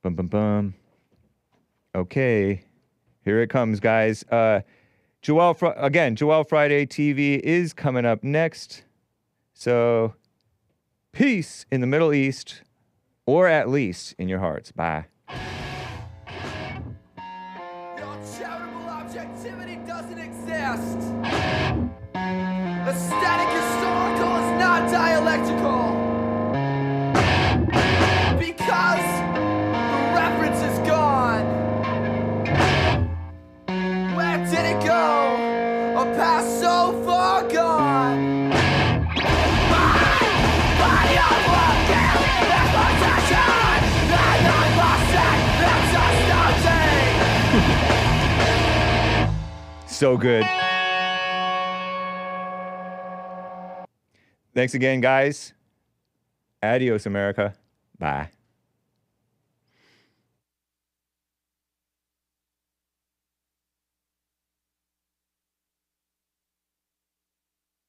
Bum, bum, bum. Okay. Here it comes, guys. Joel Friday TV is coming up next. So, peace in the Middle East, or at least in your hearts. Bye. Your charitable objectivity doesn't exist. Aesthetic historical is not dialectical. Because the reference is gone. Where did it go? A past so far gone. Body of working, that's protection. And I lost it, it's astounding. So good. Thanks again, guys. Adios, America. Bye.